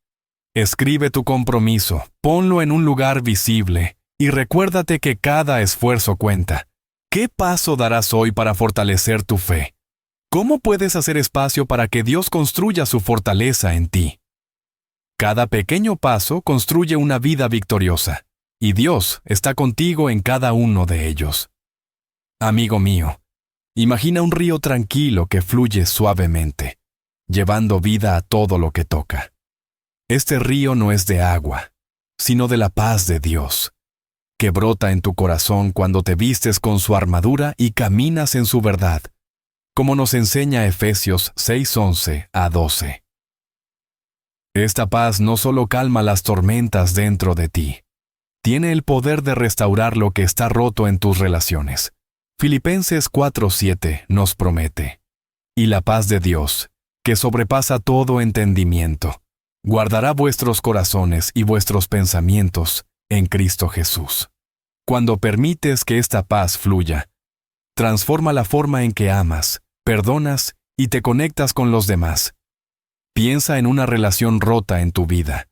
Escribe tu compromiso, ponlo en un lugar visible y recuérdate que cada esfuerzo cuenta. ¿Qué paso darás hoy para fortalecer tu fe? ¿Cómo puedes hacer espacio para que Dios construya su fortaleza en ti? Cada pequeño paso construye una vida victoriosa, y Dios está contigo en cada uno de ellos. Amigo mío, imagina un río tranquilo que fluye suavemente, llevando vida a todo lo que toca. Este río no es de agua, sino de la paz de Dios, que brota en tu corazón cuando te vistes con su armadura y caminas en su verdad, como nos enseña Efesios 6:11-12. Esta paz no solo calma las tormentas dentro de ti, tiene el poder de restaurar lo que está roto en tus relaciones. Filipenses 4:7 nos promete: «Y la paz de Dios, que sobrepasa todo entendimiento, guardará vuestros corazones y vuestros pensamientos en Cristo Jesús». Cuando permites que esta paz fluya, transforma la forma en que amas, perdonas y te conectas con los demás. Piensa en una relación rota en tu vida.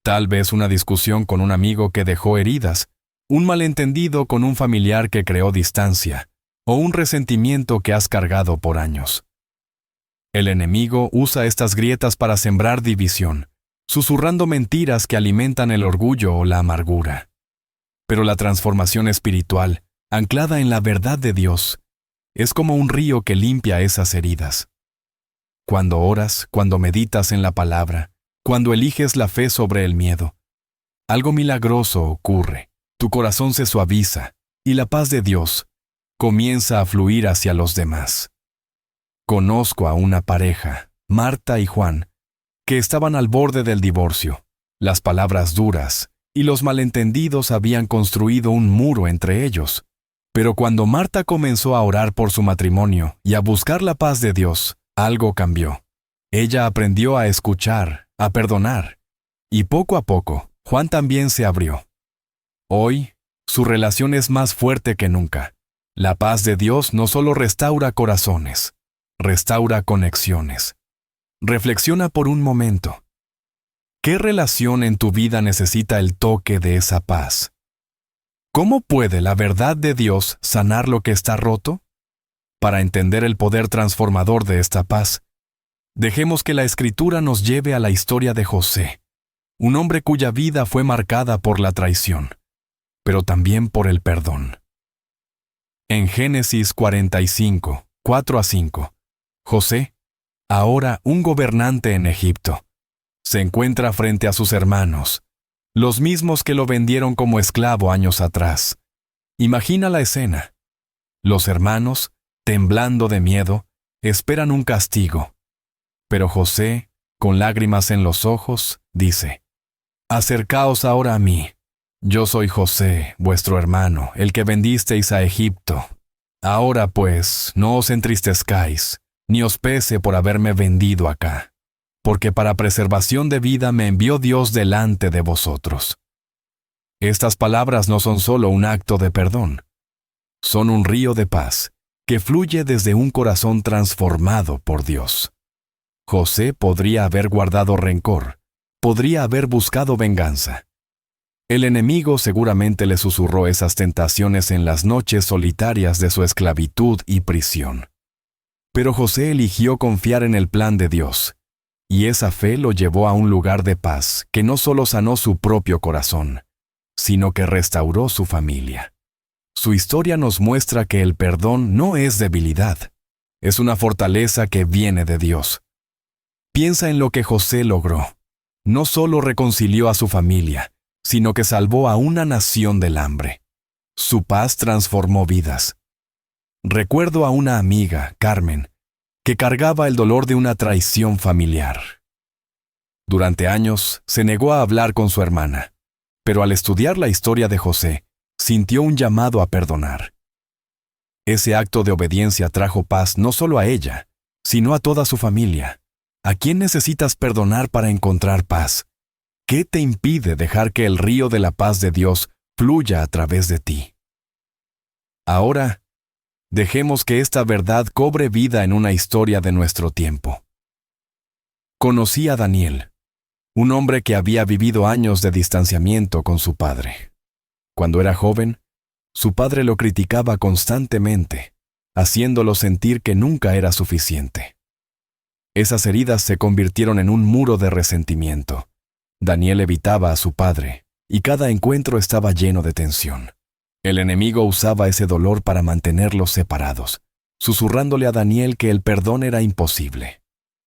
Tal vez una discusión con un amigo que dejó heridas, un malentendido con un familiar que creó distancia, o un resentimiento que has cargado por años. El enemigo usa estas grietas para sembrar división, susurrando mentiras que alimentan el orgullo o la amargura. Pero la transformación espiritual, anclada en la verdad de Dios, es como un río que limpia esas heridas. Cuando oras, cuando meditas en la palabra, cuando eliges la fe sobre el miedo, algo milagroso ocurre, tu corazón se suaviza y la paz de Dios comienza a fluir hacia los demás. Conozco a una pareja, Marta y Juan, que estaban al borde del divorcio. Las palabras duras y los malentendidos habían construido un muro entre ellos. Pero cuando Marta comenzó a orar por su matrimonio y a buscar la paz de Dios, algo cambió. Ella aprendió a escuchar, a perdonar, y poco a poco, Juan también se abrió. Hoy, su relación es más fuerte que nunca. La paz de Dios no solo restaura corazones, restaura conexiones. Reflexiona por un momento. ¿Qué relación en tu vida necesita el toque de esa paz? ¿Cómo puede la verdad de Dios sanar lo que está roto? Para entender el poder transformador de esta paz, dejemos que la Escritura nos lleve a la historia de José, un hombre cuya vida fue marcada por la traición, pero también por el perdón. En Génesis 45, 4-5, José, ahora un gobernante en Egipto, se encuentra frente a sus hermanos, los mismos que lo vendieron como esclavo años atrás. Imagina la escena. Los hermanos, temblando de miedo, esperan un castigo. Pero José, con lágrimas en los ojos, dice: «Acercaos ahora a mí. Yo soy José, vuestro hermano, el que vendisteis a Egipto. Ahora pues, no os entristezcáis, ni os pese por haberme vendido acá, porque para preservación de vida me envió Dios delante de vosotros». Estas palabras no son solo un acto de perdón, son un río de paz que fluye desde un corazón transformado por Dios. José podría haber guardado rencor, podría haber buscado venganza. El enemigo seguramente le susurró esas tentaciones en las noches solitarias de su esclavitud y prisión. Pero José eligió confiar en el plan de Dios, y esa fe lo llevó a un lugar de paz que no solo sanó su propio corazón, sino que restauró su familia. Su historia nos muestra que el perdón no es debilidad, es una fortaleza que viene de Dios. Piensa en lo que José logró. No solo reconcilió a su familia, sino que salvó a una nación del hambre. Su paz transformó vidas. Recuerdo a una amiga, Carmen, que cargaba el dolor de una traición familiar. Durante años se negó a hablar con su hermana, pero al estudiar la historia de José, sintió un llamado a perdonar. Ese acto de obediencia trajo paz no solo a ella, sino a toda su familia. ¿A quién necesitas perdonar para encontrar paz? ¿Qué te impide dejar que el río de la paz de Dios fluya a través de ti? Ahora, dejemos que esta verdad cobre vida en una historia de nuestro tiempo. Conocí a Daniel, un hombre que había vivido años de distanciamiento con su padre. Cuando era joven, su padre lo criticaba constantemente, haciéndolo sentir que nunca era suficiente. Esas heridas se convirtieron en un muro de resentimiento. Daniel evitaba a su padre, y cada encuentro estaba lleno de tensión. El enemigo usaba ese dolor para mantenerlos separados, susurrándole a Daniel que el perdón era imposible.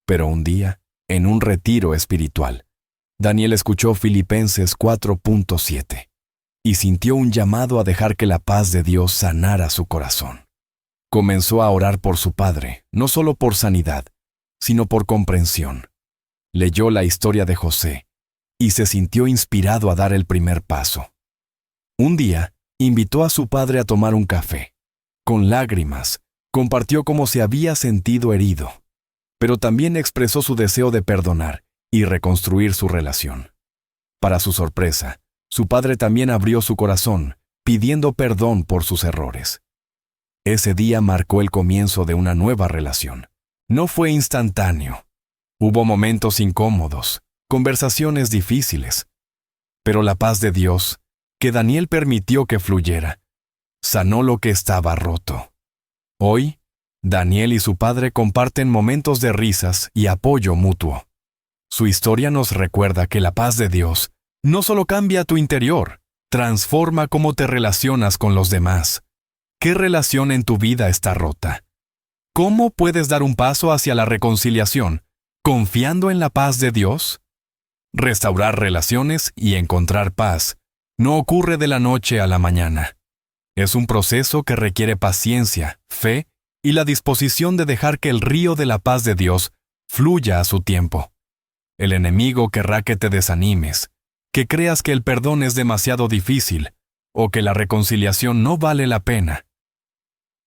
Pero un día, en un retiro espiritual, Daniel escuchó Filipenses 4.7 y sintió un llamado a dejar que la paz de Dios sanara su corazón. Comenzó a orar por su padre, no solo por sanidad, sino por comprensión. Leyó la historia de José y se sintió inspirado a dar el primer paso. Un día, invitó a su padre a tomar un café. Con lágrimas, compartió cómo se había sentido herido, pero también expresó su deseo de perdonar y reconstruir su relación. Para su sorpresa, su padre también abrió su corazón, pidiendo perdón por sus errores. Ese día marcó el comienzo de una nueva relación. No fue instantáneo, Hubo momentos incómodos, conversaciones difíciles, pero la paz de Dios, que Daniel permitió que fluyera, sanó lo que estaba roto. Hoy, Daniel y su padre comparten momentos de risas y apoyo mutuo. Su historia nos recuerda que la paz de Dios no solo cambia tu interior, transforma cómo te relacionas con los demás. ¿Qué relación en tu vida está rota? ¿Cómo puedes dar un paso hacia la reconciliación, confiando en la paz de Dios? Restaurar relaciones y encontrar paz no ocurre de la noche a la mañana. Es un proceso que requiere paciencia, fe y la disposición de dejar que el río de la paz de Dios fluya a su tiempo. El enemigo querrá que te desanimes, que creas que el perdón es demasiado difícil o que la reconciliación no vale la pena.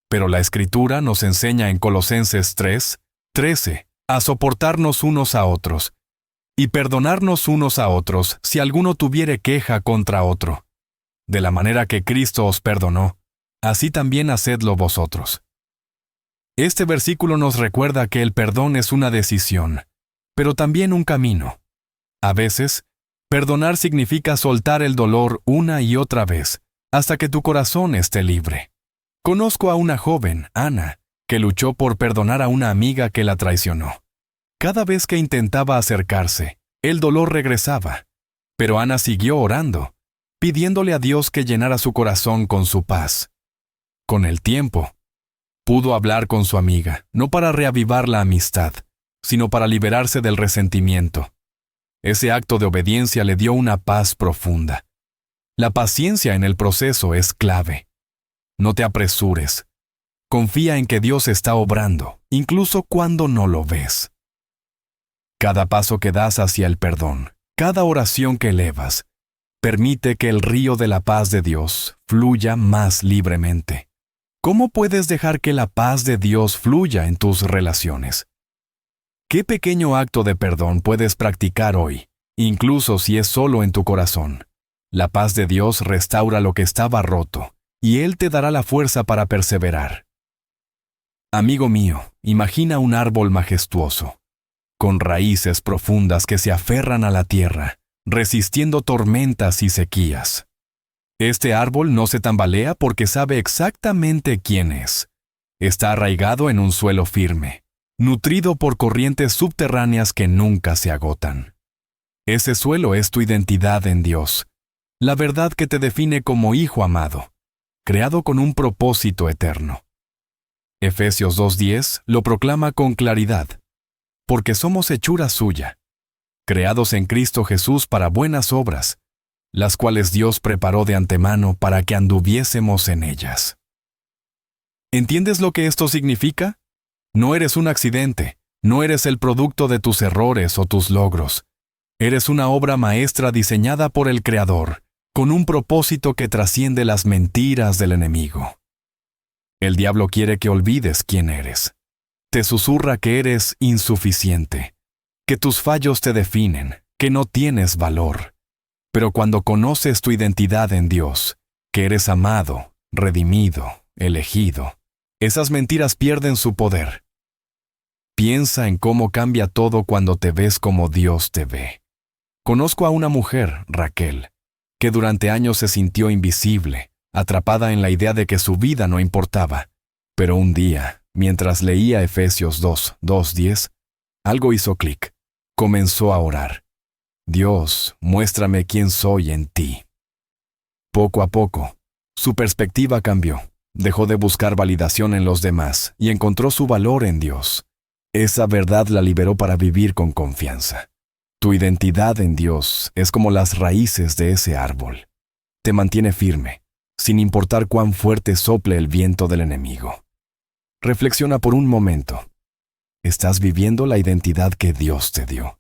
Pero la Escritura nos enseña en Colosenses 3:13 a soportarnos unos a otros y perdonarnos unos a otros si alguno tuviere queja contra otro. De la manera que Cristo os perdonó, así también hacedlo vosotros. Este versículo nos recuerda que el perdón es una decisión, pero también un camino. A veces, perdonar significa soltar el dolor una y otra vez, hasta que tu corazón esté libre. Conozco a una joven, Ana, que luchó por perdonar a una amiga que la traicionó. Cada vez que intentaba acercarse, el dolor regresaba, pero Ana siguió orando, pidiéndole a Dios que llenara su corazón con su paz. Con el tiempo, pudo hablar con su amiga, no para reavivar la amistad, sino para liberarse del resentimiento. Ese acto de obediencia le dio una paz profunda. La paciencia en el proceso es clave. No te apresures. Confía en que Dios está obrando, incluso cuando no lo ves. Cada paso que das hacia el perdón, cada oración que elevas, permite que el río de la paz de Dios fluya más libremente. ¿Cómo puedes dejar que la paz de Dios fluya en tus relaciones? ¿Qué pequeño acto de perdón puedes practicar hoy, incluso si es solo en tu corazón? La paz de Dios restaura lo que estaba roto, y Él te dará la fuerza para perseverar. Amigo mío, imagina un árbol majestuoso, con raíces profundas que se aferran a la tierra, resistiendo tormentas y sequías. Este árbol no se tambalea porque sabe exactamente quién es. Está arraigado en un suelo firme, nutrido por corrientes subterráneas que nunca se agotan. Ese suelo es tu identidad en Dios, la verdad que te define como hijo amado, creado con un propósito eterno. Efesios 2:10 lo proclama con claridad, porque somos hechura suya, creados en Cristo Jesús para buenas obras, las cuales Dios preparó de antemano para que anduviésemos en ellas. ¿Entiendes lo que esto significa? No eres un accidente, no eres el producto de tus errores o tus logros. Eres una obra maestra diseñada por el Creador, con un propósito que trasciende las mentiras del enemigo. El diablo quiere que olvides quién eres. Te susurra que eres insuficiente, que tus fallos te definen, que no tienes valor. Pero cuando conoces tu identidad en Dios, que eres amado, redimido, elegido, esas mentiras pierden su poder. Piensa en cómo cambia todo cuando te ves como Dios te ve. Conozco a una mujer, Raquel, que durante años se sintió invisible, atrapada en la idea de que su vida no importaba. Pero un día, mientras leía Efesios 2:10, algo hizo clic. Comenzó a orar. Dios, muéstrame quién soy en ti. Poco a poco, su perspectiva cambió. Dejó de buscar validación en los demás y encontró su valor en Dios. Esa verdad la liberó para vivir con confianza. Tu identidad en Dios es como las raíces de ese árbol. Te mantiene firme, sin importar cuán fuerte sople el viento del enemigo. Reflexiona por un momento. ¿Estás viviendo la identidad que Dios te dio?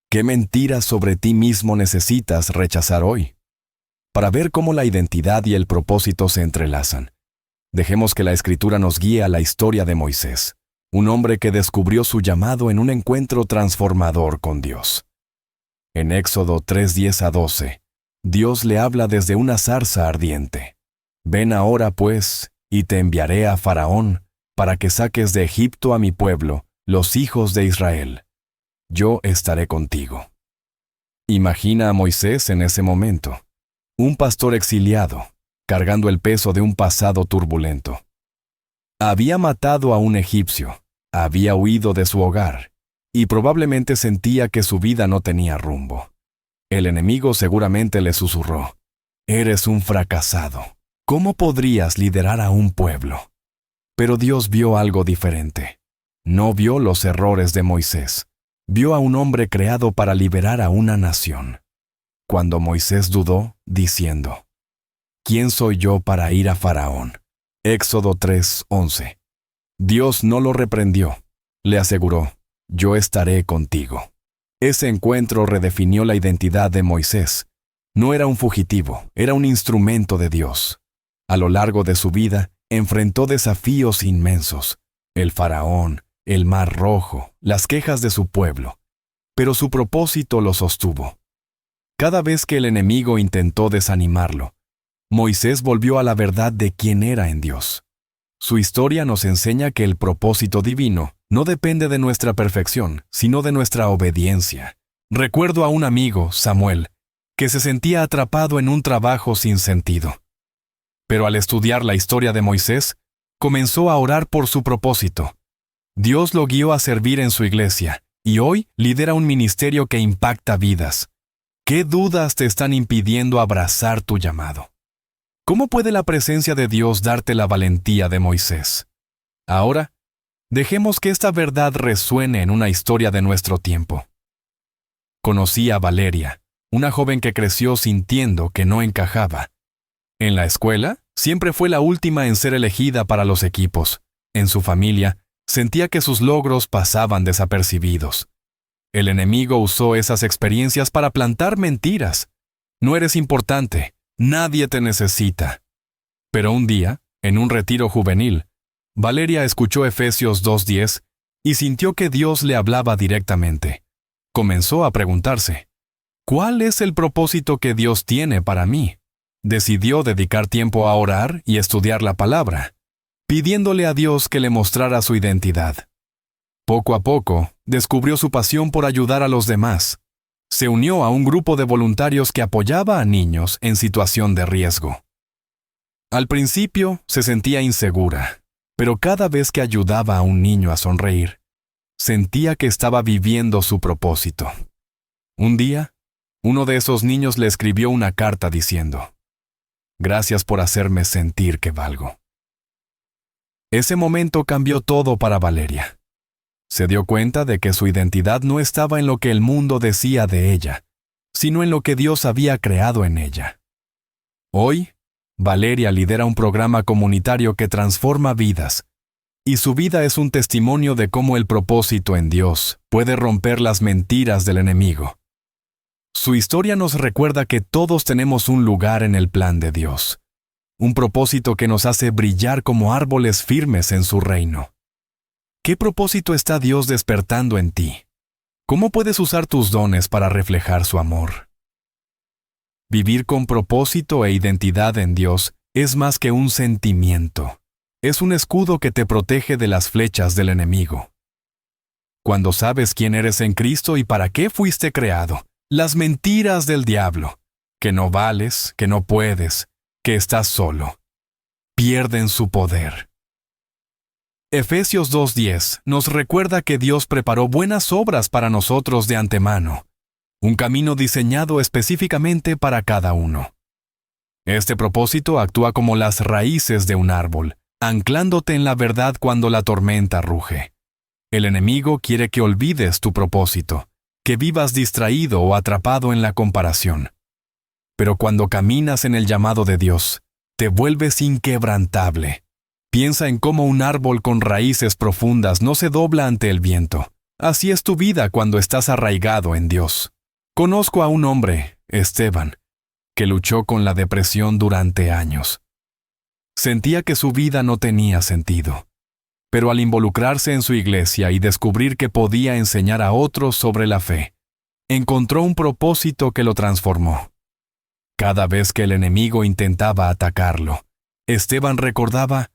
¿Qué mentiras sobre ti mismo necesitas rechazar hoy? Para ver cómo la identidad y el propósito se entrelazan, dejemos que la Escritura nos guíe a la historia de Moisés, un hombre que descubrió su llamado en un encuentro transformador con Dios. En Éxodo 3:10-12, Dios le habla desde una zarza ardiente. Ven ahora, pues, y te enviaré a Faraón, para que saques de Egipto a mi pueblo, los hijos de Israel. yo estaré contigo. Imagina a Moisés en ese momento, un pastor exiliado, cargando el peso de un pasado turbulento. Había matado a un egipcio, había huido de su hogar, y probablemente sentía que su vida no tenía rumbo. El enemigo seguramente le susurró: «Eres un fracasado. ¿Cómo podrías liderar a un pueblo?» Pero Dios vio algo diferente. No vio los errores de Moisés. Vio a un hombre creado para liberar a una nación. Cuando Moisés dudó, diciendo: «¿Quién soy yo para ir a Faraón?». Éxodo 3:11. Dios no lo reprendió. Le aseguró: «Yo estaré contigo». Ese encuentro redefinió la identidad de Moisés. No era un fugitivo, era un instrumento de Dios. A lo largo de su vida, enfrentó desafíos inmensos: el faraón, el mar rojo, las quejas de su pueblo. Pero su propósito lo sostuvo. Cada vez que el enemigo intentó desanimarlo, Moisés volvió a la verdad de quién era en Dios. Su historia nos enseña que el propósito divino no depende de nuestra perfección, sino de nuestra obediencia. Recuerdo a un amigo, Samuel, que se sentía atrapado en un trabajo sin sentido. Pero al estudiar la historia de Moisés, comenzó a orar por su propósito. Dios lo guió a servir en su iglesia, y hoy lidera un ministerio que impacta vidas. ¿Qué dudas te están impidiendo abrazar tu llamado? ¿Cómo puede la presencia de Dios darte la valentía de Moisés? Ahora, dejemos que esta verdad resuene en una historia de nuestro tiempo. Conocí a Valeria, una joven que creció sintiendo que no encajaba. En la escuela, siempre fue la última en ser elegida para los equipos. En su familia, sentía que sus logros pasaban desapercibidos. El enemigo usó esas experiencias para plantar mentiras. No eres importante. Nadie te necesita. Pero un día, en un retiro juvenil, Valeria escuchó Efesios 2:10 y sintió que Dios le hablaba directamente. Comenzó a preguntarse: ¿cuál es el propósito que Dios tiene para mí? Decidió dedicar tiempo a orar y estudiar la palabra, pidiéndole a Dios que le mostrara su identidad. Poco a poco, descubrió su pasión por ayudar a los demás. Se unió a un grupo de voluntarios que apoyaba a niños en situación de riesgo. Al principio se sentía insegura, pero cada vez que ayudaba a un niño a sonreír, sentía que estaba viviendo su propósito. Un día, uno de esos niños le escribió una carta diciendo: «Gracias por hacerme sentir que valgo». Ese momento cambió todo para Valeria. Se dio cuenta de que su identidad no estaba en lo que el mundo decía de ella, sino en lo que Dios había creado en ella. Hoy, Valeria lidera un programa comunitario que transforma vidas, y su vida es un testimonio de cómo el propósito en Dios puede romper las mentiras del enemigo. Su historia nos recuerda que todos tenemos un lugar en el plan de Dios, un propósito que nos hace brillar como árboles firmes en su reino. ¿Qué propósito está Dios despertando en ti? ¿Cómo puedes usar tus dones para reflejar su amor? Vivir con propósito e identidad en Dios es más que un sentimiento. Es un escudo que te protege de las flechas del enemigo. Cuando sabes quién eres en Cristo y para qué fuiste creado, las mentiras del diablo, que no vales, que no puedes, que estás solo, pierden su poder. Efesios 2:10 nos recuerda que Dios preparó buenas obras para nosotros de antemano, un camino diseñado específicamente para cada uno. Este propósito actúa como las raíces de un árbol, anclándote en la verdad cuando la tormenta ruge. El enemigo quiere que olvides tu propósito, que vivas distraído o atrapado en la comparación. Pero cuando caminas en el llamado de Dios, te vuelves inquebrantable. Piensa en cómo un árbol con raíces profundas no se dobla ante el viento. Así es tu vida cuando estás arraigado en Dios. Conozco a un hombre, Esteban, que luchó con la depresión durante años. Sentía que su vida no tenía sentido. Pero al involucrarse en su iglesia y descubrir que podía enseñar a otros sobre la fe, encontró un propósito que lo transformó. Cada vez que el enemigo intentaba atacarlo, Esteban recordaba: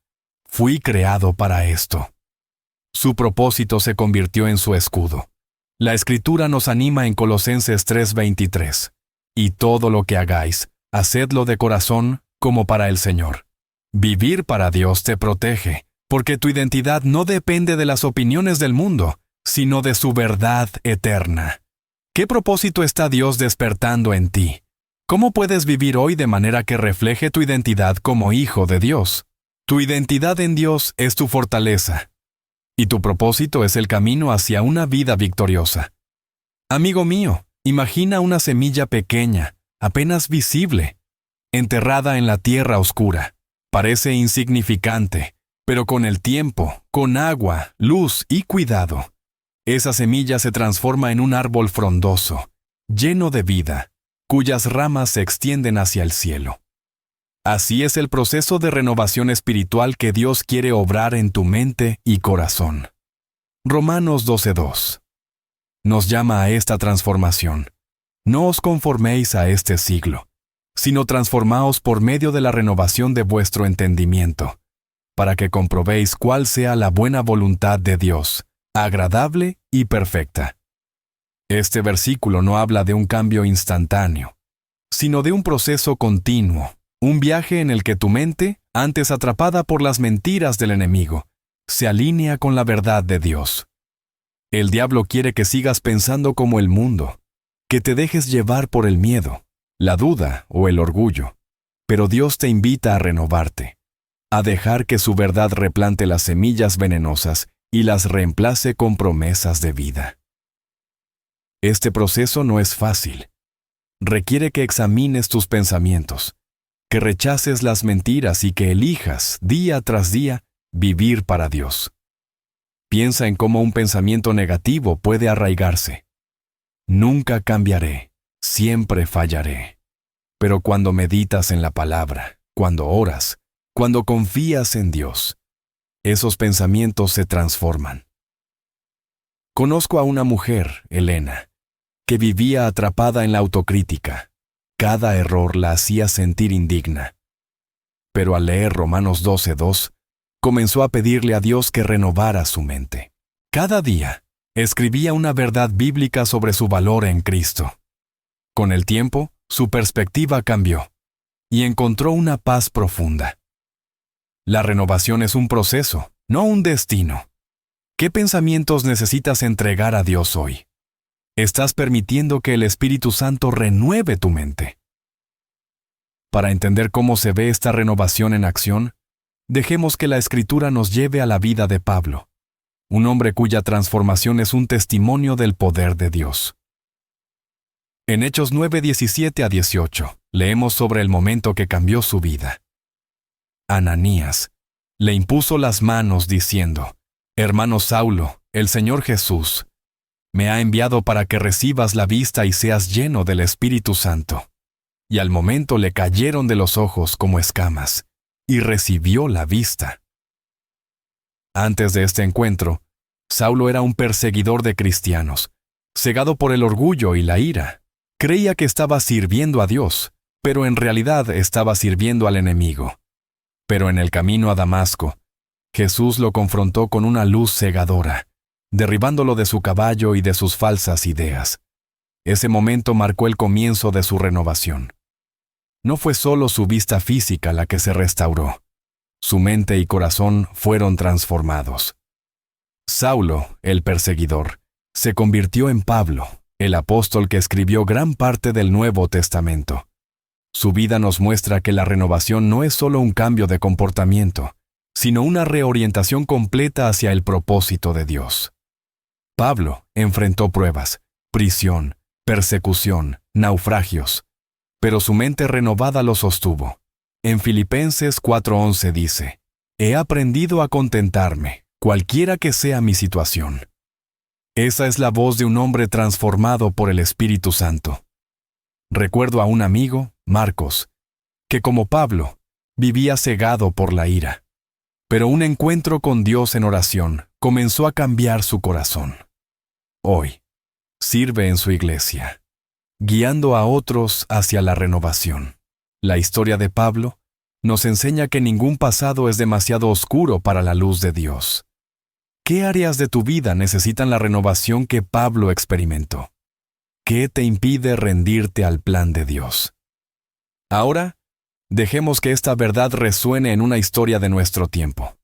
«Fui creado para esto». Su propósito se convirtió en su escudo. La Escritura nos anima en Colosenses 3:23. Y todo lo que hagáis, hacedlo de corazón, como para el Señor. Vivir para Dios te protege, porque tu identidad no depende de las opiniones del mundo, sino de su verdad eterna. ¿Qué propósito está Dios despertando en ti? ¿Cómo puedes vivir hoy de manera que refleje tu identidad como hijo de Dios? Tu identidad en Dios es tu fortaleza, y tu propósito es el camino hacia una vida victoriosa. Amigo mío, imagina una semilla pequeña, apenas visible, enterrada en la tierra oscura. Parece insignificante, pero con el tiempo, con agua, luz y cuidado, esa semilla se transforma en un árbol frondoso, lleno de vida, cuyas ramas se extienden hacia el cielo. Así es el proceso de renovación espiritual que Dios quiere obrar en tu mente y corazón. Romanos 12:2 nos llama a esta transformación. No os conforméis a este siglo, sino transformaos por medio de la renovación de vuestro entendimiento, para que comprobéis cuál sea la buena voluntad de Dios, agradable y perfecta. Este versículo no habla de un cambio instantáneo, sino de un proceso continuo, un viaje en el que tu mente, antes atrapada por las mentiras del enemigo, se alinea con la verdad de Dios. El diablo quiere que sigas pensando como el mundo, que te dejes llevar por el miedo, la duda o el orgullo, pero Dios te invita a renovarte, a dejar que su verdad replante las semillas venenosas y las reemplace con promesas de vida. Este proceso no es fácil. Requiere que examines tus pensamientos, que rechaces las mentiras y que elijas, día tras día, vivir para Dios. Piensa en cómo un pensamiento negativo puede arraigarse. Nunca cambiaré, siempre fallaré. Pero cuando meditas en la palabra, cuando oras, cuando confías en Dios, esos pensamientos se transforman. Conozco a una mujer, Elena, que vivía atrapada en la autocrítica. Cada error la hacía sentir indigna. Pero al leer Romanos 12:2, comenzó a pedirle a Dios que renovara su mente. Cada día, escribía una verdad bíblica sobre su valor en Cristo. Con el tiempo, su perspectiva cambió y encontró una paz profunda. La renovación es un proceso, no un destino. ¿Qué pensamientos necesitas entregar a Dios hoy? ¿Estás permitiendo que el Espíritu Santo renueve tu mente? Para entender cómo se ve esta renovación en acción, dejemos que la Escritura nos lleve a la vida de Pablo, un hombre cuya transformación es un testimonio del poder de Dios. En Hechos 9:17-18, leemos sobre el momento que cambió su vida. Ananías le impuso las manos diciendo: «Hermano Saulo, el Señor Jesús me ha enviado para que recibas la vista y seas lleno del Espíritu Santo». Y al momento le cayeron de los ojos como escamas, y recibió la vista. Antes de este encuentro, Saulo era un perseguidor de cristianos, cegado por el orgullo y la ira. Creía que estaba sirviendo a Dios, pero en realidad estaba sirviendo al enemigo. Pero en el camino a Damasco, Jesús lo confrontó con una luz cegadora, derribándolo de su caballo y de sus falsas ideas. Ese momento marcó el comienzo de su renovación. No fue solo su vista física la que se restauró. Su mente y corazón fueron transformados. Saulo, el perseguidor, se convirtió en Pablo, el apóstol que escribió gran parte del Nuevo Testamento. Su vida nos muestra que la renovación no es solo un cambio de comportamiento, sino una reorientación completa hacia el propósito de Dios. Pablo enfrentó pruebas, prisión, persecución, naufragios, pero su mente renovada lo sostuvo. En Filipenses 4:11 dice: «He aprendido a contentarme, cualquiera que sea mi situación». Esa es la voz de un hombre transformado por el Espíritu Santo. Recuerdo a un amigo, Marcos, que como Pablo, vivía cegado por la ira. Pero un encuentro con Dios en oración comenzó a cambiar su corazón. Hoy, sirve en su iglesia, guiando a otros hacia la renovación. La historia de Pablo nos enseña que ningún pasado es demasiado oscuro para la luz de Dios. ¿Qué áreas de tu vida necesitan la renovación que Pablo experimentó? ¿Qué te impide rendirte al plan de Dios? Ahora, dejemos que esta verdad resuene en una historia de nuestro tiempo.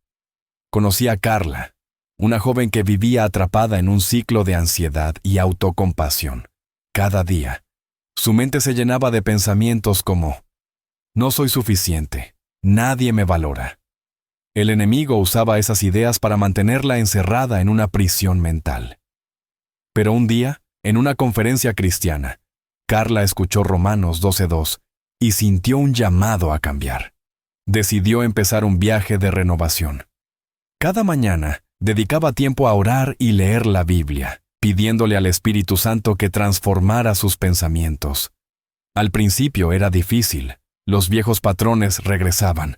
Conocí a Carla, una joven que vivía atrapada en un ciclo de ansiedad y autocompasión. Cada día, su mente se llenaba de pensamientos como: no soy suficiente, nadie me valora. El enemigo usaba esas ideas para mantenerla encerrada en una prisión mental. Pero un día, en una conferencia cristiana, Carla escuchó Romanos 12:2 y sintió un llamado a cambiar. Decidió empezar un viaje de renovación. Cada mañana, dedicaba tiempo a orar y leer la Biblia, pidiéndole al Espíritu Santo que transformara sus pensamientos. Al principio era difícil, los viejos patrones regresaban.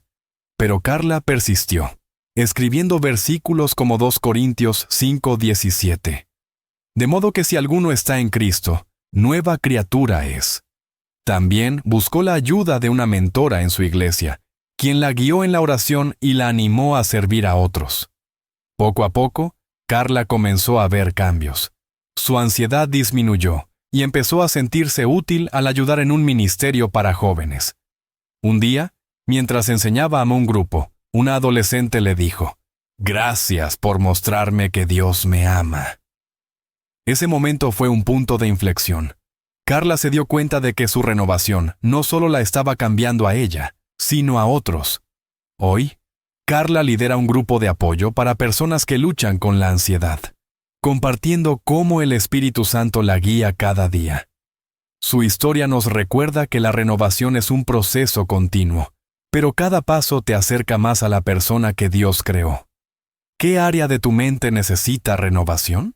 Pero Carla persistió, escribiendo versículos como 2 Corintios 5:17. De modo que si alguno está en Cristo, nueva criatura es. También buscó la ayuda de una mentora en su iglesia, quien la guió en la oración y la animó a servir a otros. Poco a poco, Carla comenzó a ver cambios. Su ansiedad disminuyó y empezó a sentirse útil al ayudar en un ministerio para jóvenes. Un día, mientras enseñaba a un grupo, una adolescente le dijo: «Gracias por mostrarme que Dios me ama». Ese momento fue un punto de inflexión. Carla se dio cuenta de que su renovación no solo la estaba cambiando a ella, sino a otros. Hoy, Carla lidera un grupo de apoyo para personas que luchan con la ansiedad, compartiendo cómo el Espíritu Santo la guía cada día. Su historia nos recuerda que la renovación es un proceso continuo, pero cada paso te acerca más a la persona que Dios creó. ¿Qué área de tu mente necesita renovación?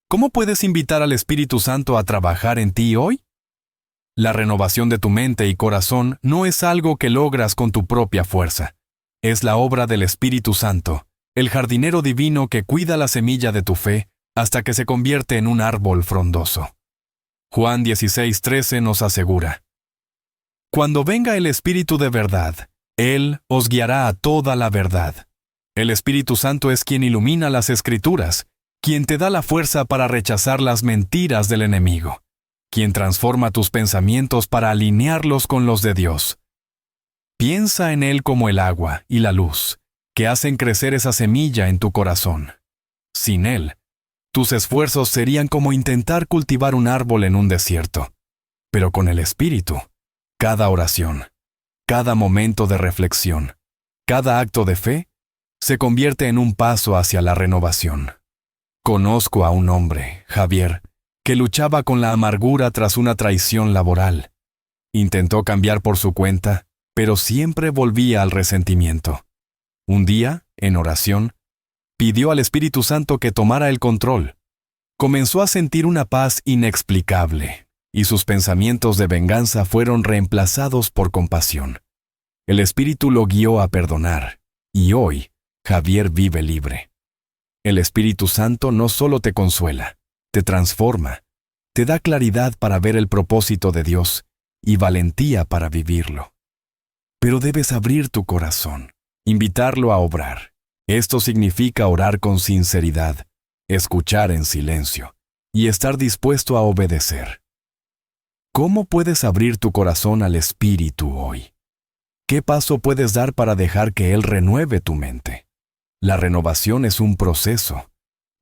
¿Cómo puedes invitar al Espíritu Santo a trabajar en ti hoy? La renovación de tu mente y corazón no es algo que logras con tu propia fuerza. Es la obra del Espíritu Santo, el jardinero divino que cuida la semilla de tu fe hasta que se convierte en un árbol frondoso. Juan 16:13 nos asegura: «Cuando venga el Espíritu de verdad, Él os guiará a toda la verdad». El Espíritu Santo es quien ilumina las Escrituras, quien te da la fuerza para rechazar las mentiras del enemigo, quien transforma tus pensamientos para alinearlos con los de Dios. Piensa en Él como el agua y la luz, que hacen crecer esa semilla en tu corazón. Sin Él, tus esfuerzos serían como intentar cultivar un árbol en un desierto. Pero con el Espíritu, cada oración, cada momento de reflexión, cada acto de fe, se convierte en un paso hacia la renovación. Conozco a un hombre, Javier, que luchaba con la amargura tras una traición laboral. Intentó cambiar por su cuenta, pero siempre volvía al resentimiento. Un día, en oración, pidió al Espíritu Santo que tomara el control. Comenzó a sentir una paz inexplicable, y sus pensamientos de venganza fueron reemplazados por compasión. El Espíritu lo guió a perdonar, y hoy, Javier vive libre. El Espíritu Santo no solo te consuela, te transforma, te da claridad para ver el propósito de Dios y valentía para vivirlo. Pero debes abrir tu corazón, invitarlo a obrar. Esto significa orar con sinceridad, escuchar en silencio y estar dispuesto a obedecer. ¿Cómo puedes abrir tu corazón al Espíritu hoy? ¿Qué paso puedes dar para dejar que Él renueve tu mente? La renovación es un proceso,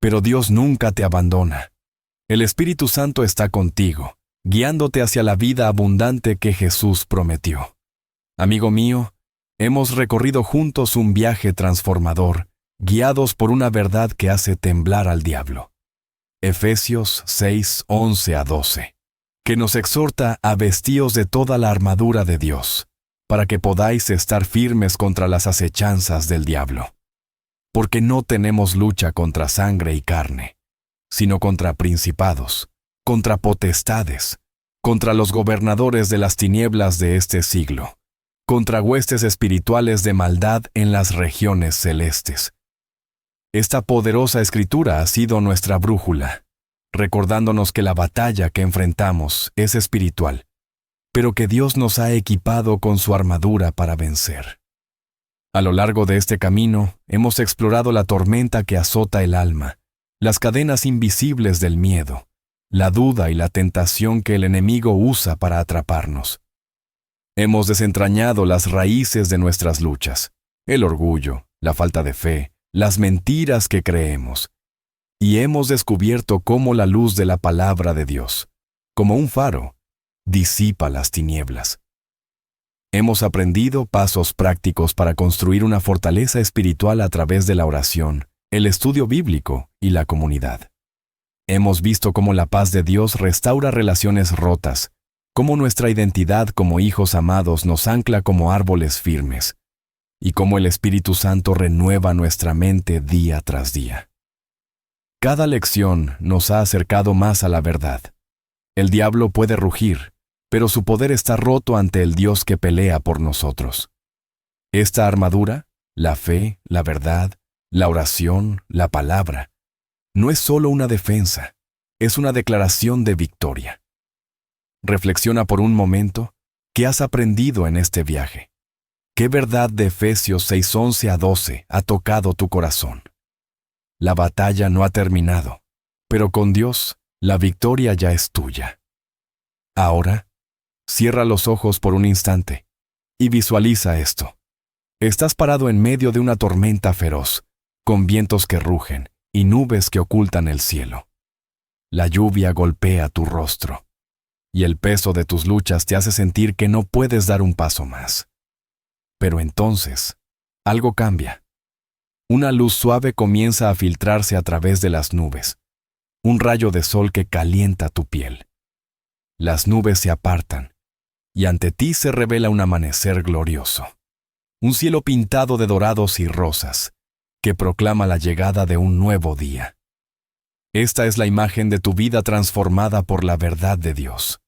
pero Dios nunca te abandona. El Espíritu Santo está contigo, guiándote hacia la vida abundante que Jesús prometió. Amigo mío, hemos recorrido juntos un viaje transformador, guiados por una verdad que hace temblar al diablo. Efesios 6:11-12, que nos exhorta a vestíos de toda la armadura de Dios, para que podáis estar firmes contra las acechanzas del diablo. Porque no tenemos lucha contra sangre y carne, sino contra principados, contra potestades, contra los gobernadores de las tinieblas de este siglo, contra huestes espirituales de maldad en las regiones celestes. Esta poderosa escritura ha sido nuestra brújula, recordándonos que la batalla que enfrentamos es espiritual, pero que Dios nos ha equipado con su armadura para vencer. A lo largo de este camino, hemos explorado la tormenta que azota el alma, las cadenas invisibles del miedo, la duda y la tentación que el enemigo usa para atraparnos. Hemos desentrañado las raíces de nuestras luchas, el orgullo, la falta de fe, las mentiras que creemos, y hemos descubierto cómo la luz de la palabra de Dios, como un faro, disipa las tinieblas. Hemos aprendido pasos prácticos para construir una fortaleza espiritual a través de la oración, el estudio bíblico y la comunidad. Hemos visto cómo la paz de Dios restaura relaciones rotas, cómo nuestra identidad como hijos amados nos ancla como árboles firmes, y cómo el Espíritu Santo renueva nuestra mente día tras día. Cada lección nos ha acercado más a la verdad. El diablo puede rugir, pero su poder está roto ante el Dios que pelea por nosotros. Esta armadura, la fe, la verdad, la oración, la palabra, no es solo una defensa, es una declaración de victoria. Reflexiona por un momento, ¿qué has aprendido en este viaje? ¿Qué verdad de Efesios 6:11-12 ha tocado tu corazón? La batalla no ha terminado, pero con Dios, la victoria ya es tuya. Ahora, cierra los ojos por un instante y visualiza esto. Estás parado en medio de una tormenta feroz, con vientos que rugen y nubes que ocultan el cielo. La lluvia golpea tu rostro, y el peso de tus luchas te hace sentir que no puedes dar un paso más. Pero entonces, algo cambia. Una luz suave comienza a filtrarse a través de las nubes, un rayo de sol que calienta tu piel. Las nubes se apartan, y ante ti se revela un amanecer glorioso, un cielo pintado de dorados y rosas, que proclama la llegada de un nuevo día. Esta es la imagen de tu vida transformada por la verdad de Dios.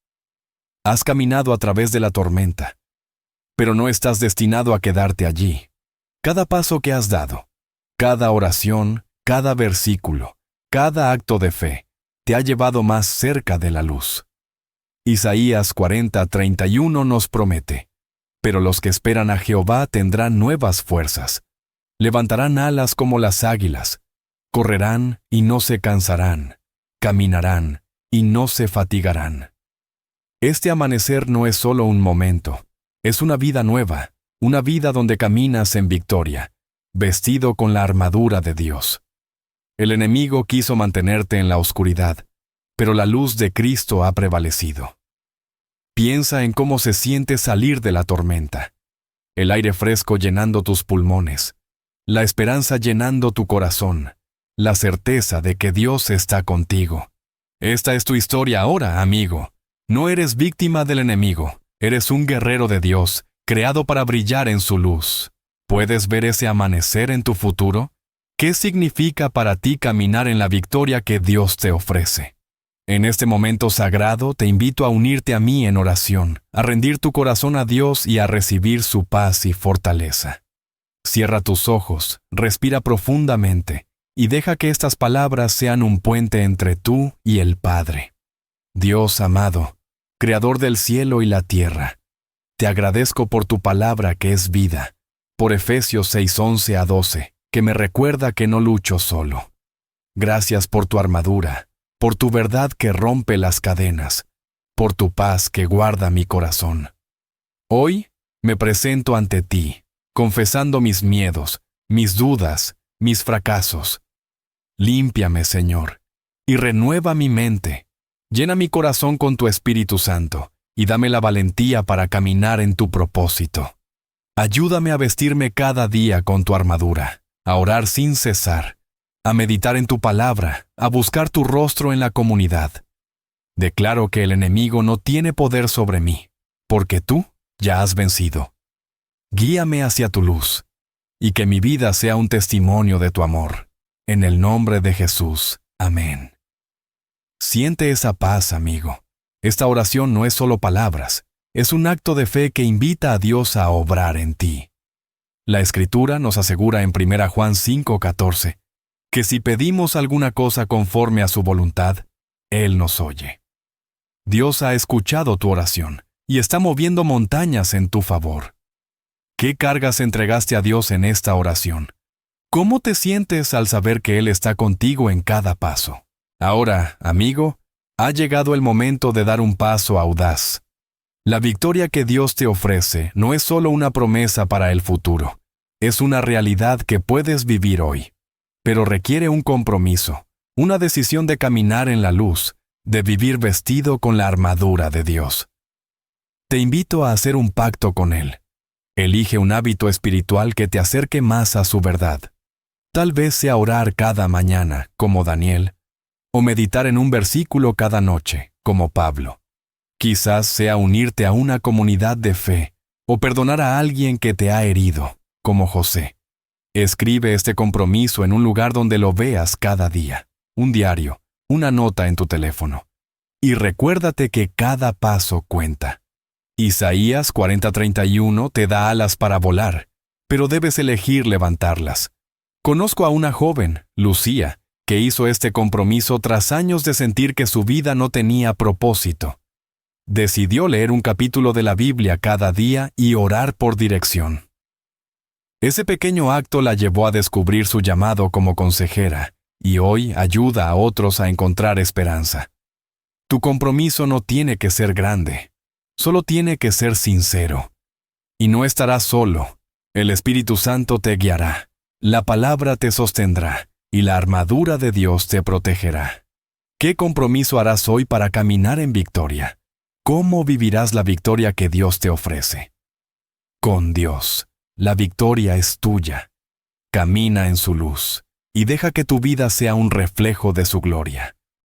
Has caminado a través de la tormenta, pero no estás destinado a quedarte allí. Cada paso que has dado, cada oración, cada versículo, cada acto de fe, te ha llevado más cerca de la luz. Isaías 40:31 nos promete: pero los que esperan a Jehová tendrán nuevas fuerzas, levantarán alas como las águilas, correrán y no se cansarán, caminarán y no se fatigarán. Este amanecer no es solo un momento, es una vida nueva, una vida donde caminas en victoria, vestido con la armadura de Dios. El enemigo quiso mantenerte en la oscuridad, pero la luz de Cristo ha prevalecido. Piensa en cómo se siente salir de la tormenta, el aire fresco llenando tus pulmones, la esperanza llenando tu corazón, la certeza de que Dios está contigo. Esta es tu historia ahora, amigo. No eres víctima del enemigo, eres un guerrero de Dios, creado para brillar en su luz. ¿Puedes ver ese amanecer en tu futuro? ¿Qué significa para ti caminar en la victoria que Dios te ofrece? En este momento sagrado te invito a unirte a mí en oración, a rendir tu corazón a Dios y a recibir su paz y fortaleza. Cierra tus ojos, respira profundamente y deja que estas palabras sean un puente entre tú y el Padre. Dios amado, Creador del cielo y la tierra, te agradezco por tu palabra que es vida, por Efesios 6:11-12, que me recuerda que no lucho solo. Gracias por tu armadura, por tu verdad que rompe las cadenas, por tu paz que guarda mi corazón. Hoy me presento ante ti, confesando mis miedos, mis dudas, mis fracasos. Límpiame, Señor, y renueva mi mente. Llena mi corazón con tu Espíritu Santo, y dame la valentía para caminar en tu propósito. Ayúdame a vestirme cada día con tu armadura, a orar sin cesar, a meditar en tu palabra, a buscar tu rostro en la comunidad. Declaro que el enemigo no tiene poder sobre mí, porque tú ya has vencido. Guíame hacia tu luz, y que mi vida sea un testimonio de tu amor. En el nombre de Jesús. Amén. Siente esa paz, amigo. Esta oración no es solo palabras, es un acto de fe que invita a Dios a obrar en ti. La Escritura nos asegura en 1 Juan 5:14 que si pedimos alguna cosa conforme a su voluntad, Él nos oye. Dios ha escuchado tu oración y está moviendo montañas en tu favor. ¿Qué cargas entregaste a Dios en esta oración? ¿Cómo te sientes al saber que Él está contigo en cada paso? Ahora, amigo, ha llegado el momento de dar un paso audaz. La victoria que Dios te ofrece no es solo una promesa para el futuro, es una realidad que puedes vivir hoy. Pero requiere un compromiso, una decisión de caminar en la luz, de vivir vestido con la armadura de Dios. Te invito a hacer un pacto con Él. Elige un hábito espiritual que te acerque más a su verdad. Tal vez sea orar cada mañana, como Daniel, o meditar en un versículo cada noche, como Pablo. Quizás sea unirte a una comunidad de fe, o perdonar a alguien que te ha herido, como José. Escribe este compromiso en un lugar donde lo veas cada día, un diario, una nota en tu teléfono. Y recuérdate que cada paso cuenta. Isaías 40:31 te da alas para volar, pero debes elegir levantarlas. Conozco a una joven, Lucía, que hizo este compromiso tras años de sentir que su vida no tenía propósito. Decidió leer un capítulo de la Biblia cada día y orar por dirección. Ese pequeño acto la llevó a descubrir su llamado como consejera, y hoy ayuda a otros a encontrar esperanza. Tu compromiso no tiene que ser grande, solo tiene que ser sincero. Y no estarás solo, el Espíritu Santo te guiará, la palabra te sostendrá, y la armadura de Dios te protegerá. ¿Qué compromiso harás hoy para caminar en victoria? ¿Cómo vivirás la victoria que Dios te ofrece? Con Dios, la victoria es tuya. Camina en su luz y deja que tu vida sea un reflejo de su gloria.